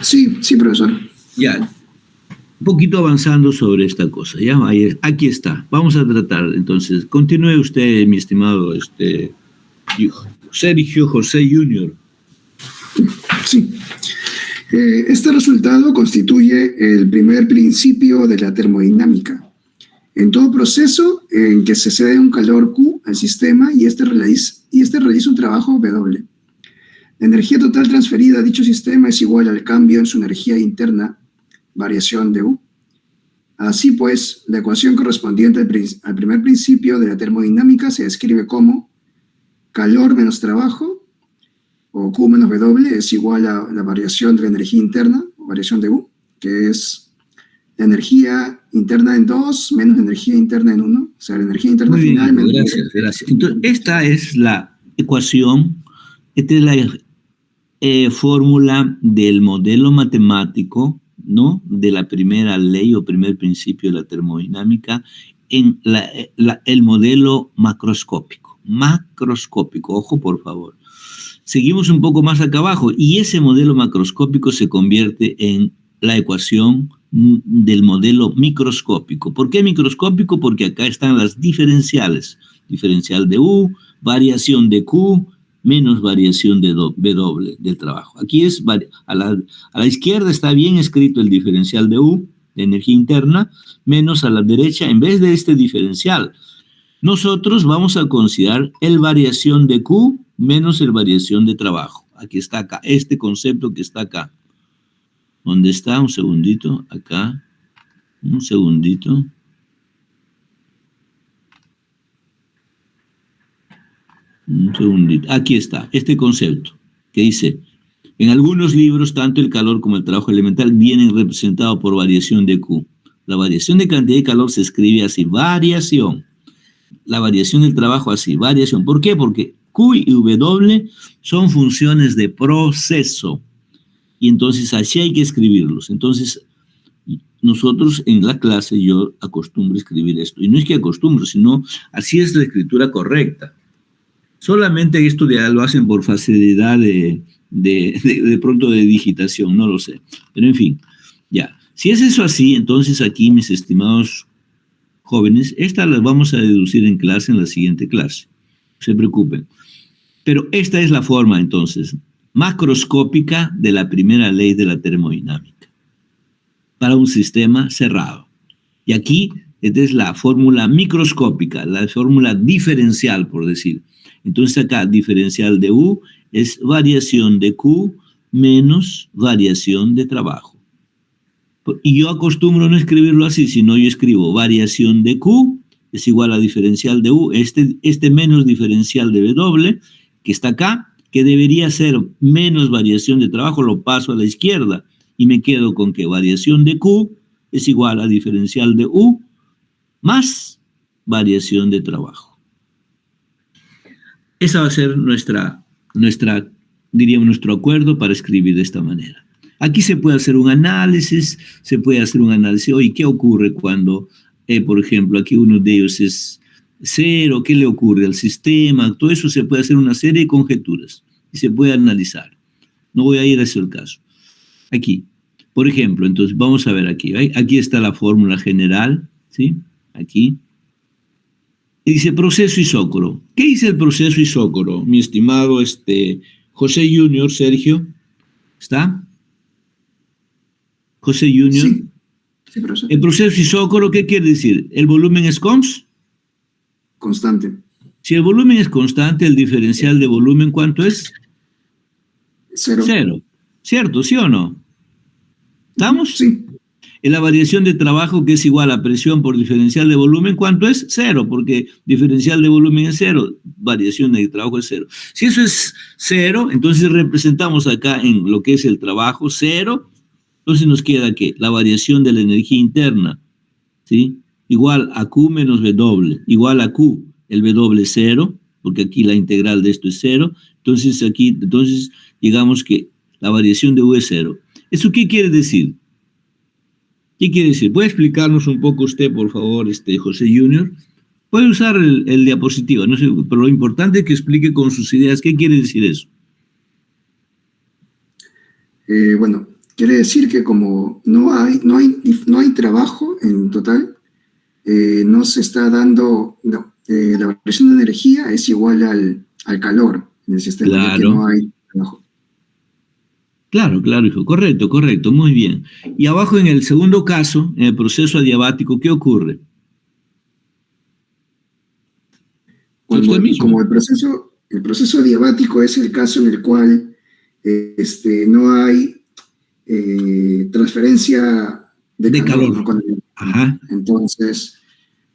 Sí, profesor. Ya, un poquito avanzando sobre esta cosa, ya, aquí está. Vamos a tratar, entonces, continúe usted, mi estimado Sergio José Jr. Sí. Este resultado constituye el primer principio de la termodinámica. En todo proceso en que se cede un calor Q al sistema y este realiza un trabajo W. La energía total transferida a dicho sistema es igual al cambio en su energía interna, variación de U. Así pues, la ecuación correspondiente al primer principio de la termodinámica se describe como calor menos trabajo, o Q menos W, es igual a la variación de la energía interna, o variación de U, que es la energía interna en 2 menos la energía interna en 1, o sea, la energía interna muy final. Bien, gracias. Entonces, esta es la ecuación, esta es la fórmula del modelo matemático, ¿no?, de la primera ley o primer principio de la termodinámica en el modelo macroscópico, ojo por favor. Seguimos un poco más acá abajo y ese modelo macroscópico se convierte en la ecuación del modelo microscópico. ¿Por qué microscópico? Porque acá están las diferenciales, diferencial de U, variación de Q, menos variación de W del trabajo. Aquí es, a la izquierda está bien escrito el diferencial de U, de energía interna, menos a la derecha, en vez de este diferencial, nosotros vamos a considerar el variación de Q menos el variación de trabajo. Aquí está acá, este concepto que está acá. ¿Dónde está? Un segundito, acá. Un segundito. Un segundito. Aquí está, este concepto que dice, en algunos libros, tanto el calor como el trabajo elemental vienen representados por variación de Q. La variación de cantidad de calor se escribe así, variación. La variación del trabajo así, variación. ¿Por qué? Porque Q y W son funciones de proceso. Y entonces así hay que escribirlos. Entonces, nosotros en la clase yo acostumbro a escribir esto. Y no es que acostumbro, sino así es la escritura correcta. Solamente esto ya lo hacen por facilidad de pronto de digitación, no lo sé. Pero en fin, ya. Si es eso así, entonces aquí, mis estimados jóvenes, estas las vamos a deducir en clase, en la siguiente clase. No se preocupen. Pero esta es la forma, entonces, macroscópica de la primera ley de la termodinámica para un sistema cerrado. Y aquí, esta es la fórmula microscópica, la fórmula diferencial, por decir. Entonces acá, diferencial de U es variación de Q menos variación de trabajo. Y yo acostumbro no escribirlo así, sino yo escribo variación de Q es igual a diferencial de U, este menos diferencial de W, que está acá, que debería ser menos variación de trabajo, lo paso a la izquierda y me quedo con que variación de Q es igual a diferencial de U más variación de trabajo. Esa va a ser diríamos, nuestro acuerdo para escribir de esta manera. Aquí se puede hacer un análisis, oye, ¿qué ocurre cuando, por ejemplo, aquí uno de ellos es 0, ¿qué le ocurre al sistema? Todo eso se puede hacer una serie de conjeturas y se puede analizar. No voy a ir a ese caso. Aquí, por ejemplo, entonces vamos a ver aquí. ¿Ve? Aquí está la fórmula general, ¿sí? Aquí. Y dice proceso isócoro. ¿Qué dice el proceso isócoro, mi estimado José Junior, Sergio? ¿Está? José Junior. Sí, profesor. El proceso isócoro, ¿qué quiere decir? ¿El volumen es constante? Si el volumen es constante, el diferencial de volumen, ¿cuánto es? 0. 0. ¿Cierto? ¿Sí o no? ¿Estamos? Sí. En la variación de trabajo, que es igual a presión por diferencial de volumen, ¿cuánto es? 0, porque diferencial de volumen es 0, variación de trabajo es 0. Si eso es 0, entonces representamos acá en lo que es el trabajo 0, entonces nos queda que la variación de la energía interna, ¿sí? Igual a Q menos W, igual a Q, el W es 0, porque aquí la integral de esto es 0, entonces digamos que la variación de U es 0. ¿Eso qué quiere decir? ¿Qué quiere decir? ¿Puede explicarnos un poco usted, por favor, José Junior? Puede usar el diapositiva, no sé, pero lo importante es que explique con sus ideas qué quiere decir eso. Bueno, quiere decir que como no hay trabajo en total, no se está dando, la variación de energía es igual al calor en el sistema, Claro. ya que no hay trabajo. Claro, hijo, correcto, muy bien. Y abajo en el segundo caso, en el proceso adiabático, ¿qué ocurre? Como el proceso adiabático es el caso en el cual no hay transferencia de calor. ¿No? Ajá. Entonces,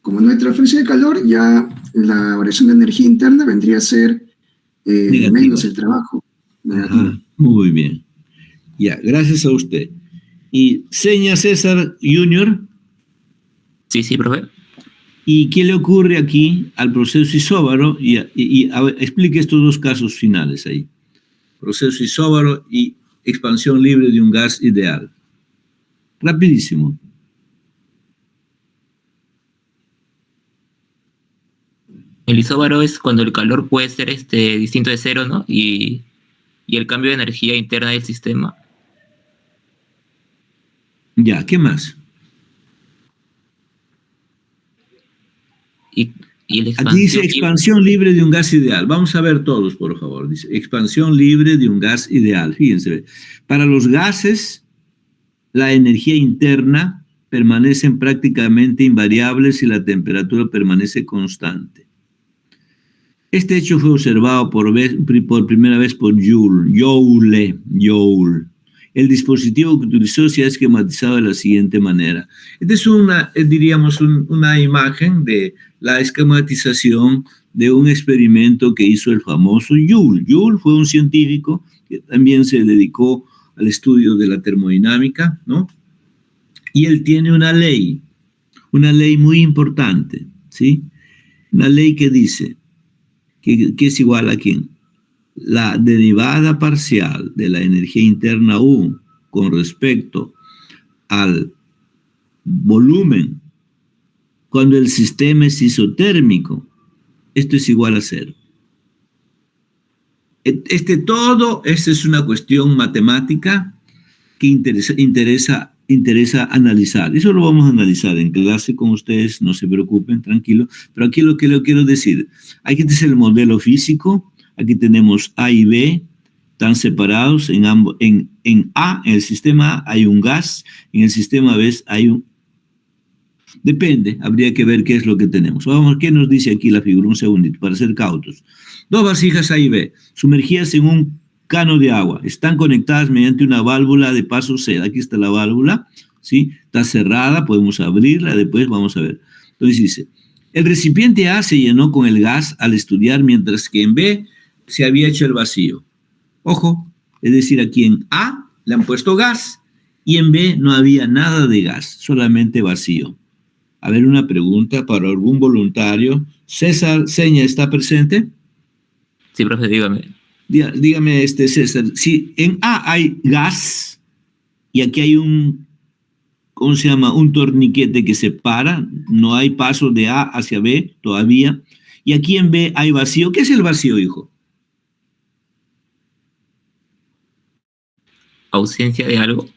como no hay transferencia de calor, ya la variación de energía interna vendría a ser menos el trabajo. Ajá, muy bien. Ya, gracias a usted. ¿Y seña César Junior? Sí, profe. ¿Y qué le ocurre aquí al proceso isóbaro? Y a ver, explique estos dos casos finales ahí. Proceso isóbaro y expansión libre de un gas ideal. Rapidísimo. El isóbaro es cuando el calor puede ser distinto de 0, ¿no? Y el cambio de energía interna del sistema. Ya, ¿qué más? Y la expansión. Aquí dice expansión libre de un gas ideal. Vamos a ver todos, por favor. Dice expansión libre de un gas ideal. Fíjense, para los gases, la energía interna permanece prácticamente invariable si la temperatura permanece constante. Este hecho fue observado por primera vez por Joule. El dispositivo que utilizó se ha esquematizado de la siguiente manera. Esta es una imagen de la esquematización de un experimento que hizo el famoso Joule. Joule fue un científico que también se dedicó al estudio de la termodinámica, ¿no? Y él tiene una ley muy importante, ¿sí? Una ley que dice que es igual a ¿quién? La derivada parcial de la energía interna U con respecto al volumen cuando el sistema es isotérmico, esto es igual a 0. Esta es una cuestión matemática que interesa interesa analizar. Eso lo vamos a analizar en clase con ustedes, no se preocupen, tranquilo. Pero aquí lo que le quiero decir, aquí este es el modelo físico, aquí tenemos A y B, están separados, en A, en el sistema A hay un gas, en el sistema B hay un... Depende, habría que ver qué es lo que tenemos. Vamos, ¿qué nos dice aquí la figura? Un segundito, para ser cautos. Dos vasijas A y B, sumergidas en un cano de agua, están conectadas mediante una válvula de paso C. Aquí está la válvula, ¿sí? Está cerrada, podemos abrirla, después vamos a ver. Entonces dice, el recipiente A se llenó con el gas al estudiar, mientras que en B se había hecho el vacío. Ojo, es decir, aquí en A le han puesto gas y en B no había nada de gas, solamente vacío. A ver, una pregunta para algún voluntario. César Seña, ¿está presente? Sí, profe, dígame. Dígame, César, si en A hay gas y aquí hay un, ¿cómo se llama? Un torniquete que separa, no hay paso de A hacia B todavía, y aquí en B hay vacío. ¿Qué es el vacío, hijo? ¿Ausencia de algo?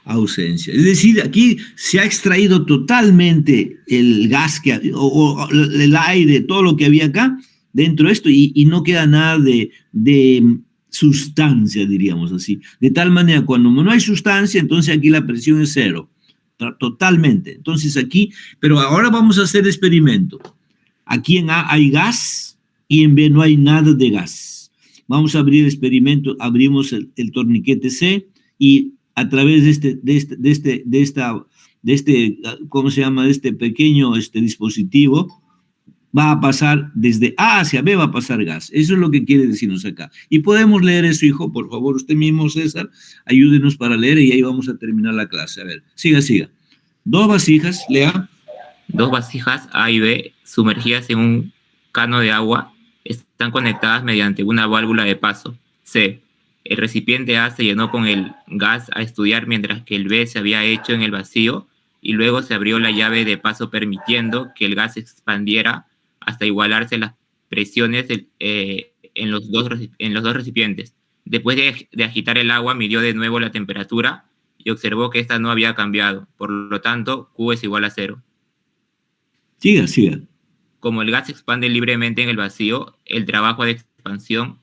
Ausencia. Es decir, aquí se ha extraído totalmente el gas o el aire, todo lo que había acá, dentro de esto, y no queda nada de sustancia, diríamos así. De tal manera, cuando no hay sustancia, entonces aquí la presión es cero, totalmente. Entonces aquí, pero ahora vamos a hacer experimento. Aquí en A hay gas y en B no hay nada de gas. Vamos a abrir el experimento, abrimos el torniquete C y a través de este ¿cómo se llama? De este pequeño dispositivo, va a pasar desde A hacia B, va a pasar gas. Eso es lo que quiere decirnos acá. Y podemos leer eso, hijo, por favor, usted mismo, César, ayúdenos para leer y ahí vamos a terminar la clase. A ver, siga. Dos vasijas, lea. Dos vasijas A y B sumergidas en un cano de agua están conectadas mediante una válvula de paso, C. El recipiente A se llenó con el gas a estudiar, mientras que el B se había hecho en el vacío y luego se abrió la llave de paso permitiendo que el gas se expandiera hasta igualarse las presiones en los dos recipientes. Después de agitar el agua, midió de nuevo la temperatura y observó que esta no había cambiado. Por lo tanto, Q es igual a 0. Siga. Como el gas se expande libremente en el vacío, el trabajo de expansión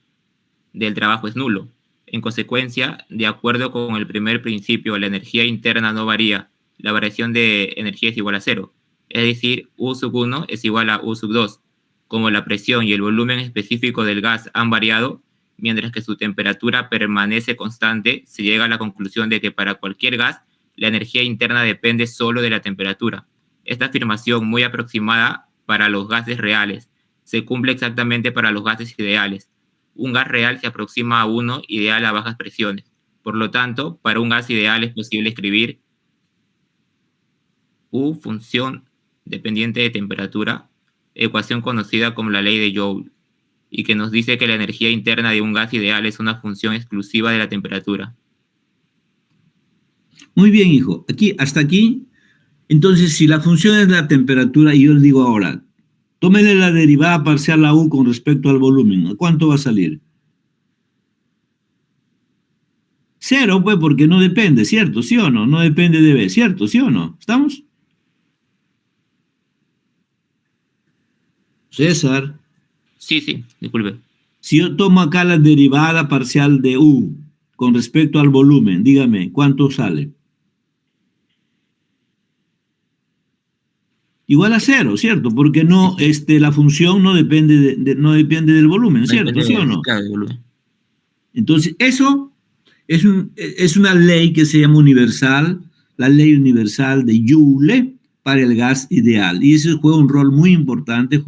del trabajo es nulo. En consecuencia, de acuerdo con el primer principio, la energía interna no varía. La variación de energía es igual a 0. Es decir, U sub 1 es igual a U sub 2. Como la presión y el volumen específico del gas han variado, mientras que su temperatura permanece constante, se llega a la conclusión de que para cualquier gas, la energía interna depende solo de la temperatura. Esta afirmación, muy aproximada para los gases reales, se cumple exactamente para los gases ideales. Un gas real se aproxima a uno ideal a bajas presiones. Por lo tanto, para un gas ideal es posible escribir U función dependiente de temperatura, ecuación conocida como la ley de Joule, y que nos dice que la energía interna de un gas ideal es una función exclusiva de la temperatura. Muy bien, hijo. Hasta aquí. Entonces, si la función es la temperatura, y yo le digo ahora, tómele la derivada parcial a U con respecto al volumen. ¿Cuánto va a salir? 0, pues, porque no depende, ¿cierto? ¿Sí o no? No depende de B, ¿cierto? ¿Sí o no? ¿Estamos? César. Sí, disculpe. Si yo tomo acá la derivada parcial de U con respecto al volumen, dígame, ¿cuánto sale? Igual a 0, ¿cierto? Porque no, la función no depende, no depende del volumen, ¿cierto? ¿Sí o no? Entonces, eso es una ley que se llama universal, la ley universal de Joule para el gas ideal. Y eso jugó un rol muy importante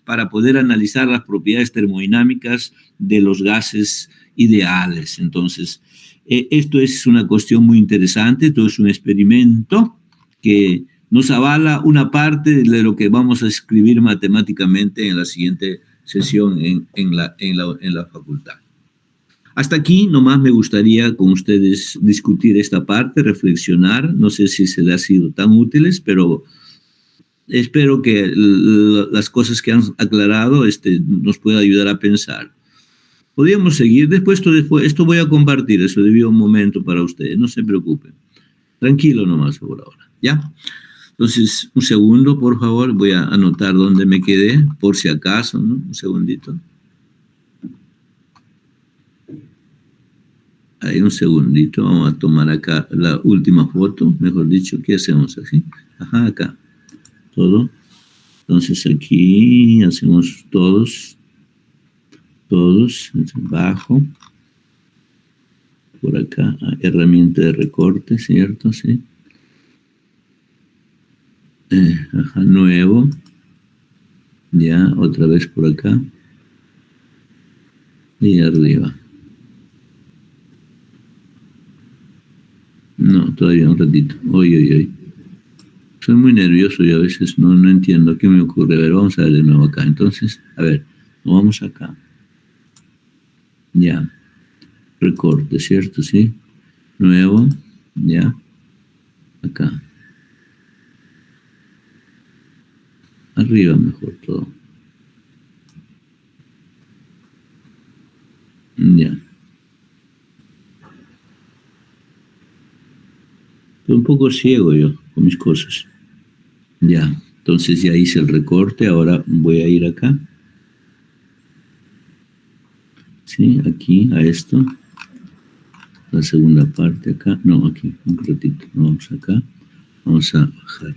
para poder analizar las propiedades termodinámicas de los gases ideales. Entonces, esto es una cuestión muy interesante, esto es un experimento que nos avala una parte de lo que vamos a escribir matemáticamente en la siguiente sesión en la facultad. Hasta aquí nomás me gustaría con ustedes discutir esta parte, reflexionar. No sé si se les ha sido tan útiles, pero espero que las cosas que han aclarado nos puedan ayudar a pensar. Podríamos seguir. Después esto voy a compartir, eso debió un momento para ustedes, no se preocupen. Tranquilo nomás por ahora, ¿ya? Entonces, un segundo, por favor, voy a anotar dónde me quedé, por si acaso, ¿no? Un segundito. Ahí, un segundito, vamos a tomar acá la última foto, mejor dicho, ¿qué hacemos así? Ajá, acá, todo. Entonces aquí hacemos todos, bajo, por acá, herramienta de recorte, ¿cierto? Sí. Ajá, nuevo, ya, otra vez por acá, y arriba. No, todavía un ratito. Oye. Soy muy nervioso y a veces no entiendo qué me ocurre. A ver, vamos a ver de nuevo acá. Entonces, a ver, vamos acá. Ya. Recorte, ¿cierto? Sí. Nuevo. Ya. Acá. Arriba mejor todo. Ya. Estoy un poco ciego yo con mis cosas. Ya, entonces ya hice el recorte, ahora voy a ir acá. Sí, aquí, a esto. La segunda parte acá. No, aquí, un ratito. Vamos acá. Vamos a bajar.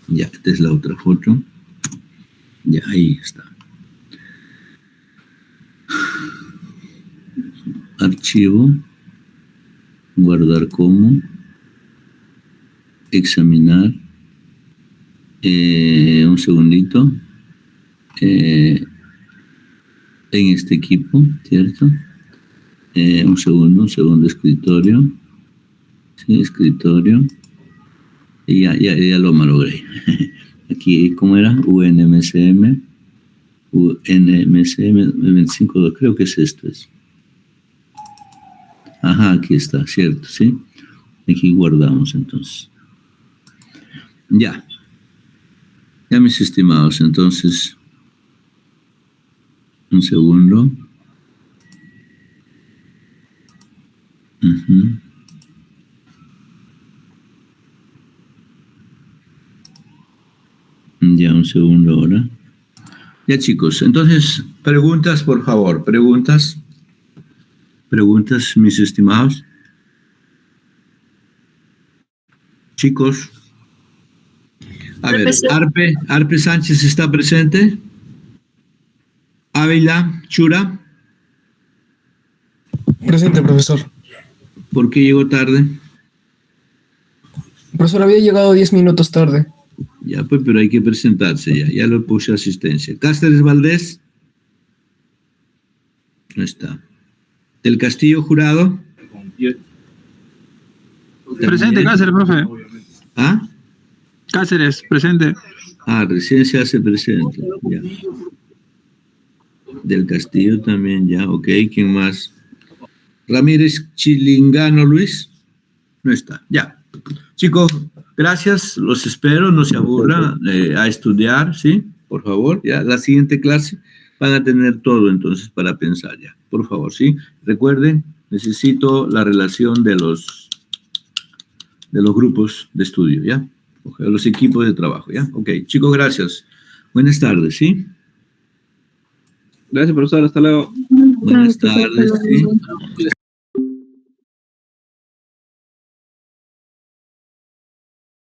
Ya, esta es la otra foto. Ya, ahí está. Archivo. Guardar como. Examinar. Un segundito. En este equipo, ¿cierto? Un segundo escritorio. Sí, escritorio. Y ya lo malogré. Aquí, ¿cómo era? UNMCM 25, creo que es esto. Ajá, aquí está, ¿cierto? Sí. Aquí guardamos entonces. Ya. Ya, mis estimados, entonces, un segundo. Ya, un segundo ahora. Ya, chicos, entonces, preguntas, por favor, preguntas, mis estimados. Chicos. A ver, Arpe Sánchez está presente. Ávila Chura. Presente, profesor. ¿Por qué llegó tarde? Profesor, había llegado 10 minutos tarde. Ya, pues, pero hay que presentarse ya. Ya lo puse asistencia. Cáceres Valdés. No está. Del Castillo Jurado. Presente, Cáceres, profe. ¿Ah? Cáceres, presente. Recién se hace presente. Ya. Del Castillo también, ya. Ok, ¿quién más? Ramírez Chilingano Luis. No está. Ya. Chicos, gracias. Los espero. No se aburran a estudiar, ¿sí? Por favor. Ya. La siguiente clase van a tener todo entonces para pensar ya. Por favor, ¿sí? Recuerden, necesito la relación de los grupos de estudio, ¿ya? Los equipos de trabajo, ¿ya? Ok, chicos, gracias. Buenas tardes, ¿sí? Gracias, profesor. Hasta luego. Buenas tardes, ¿sí?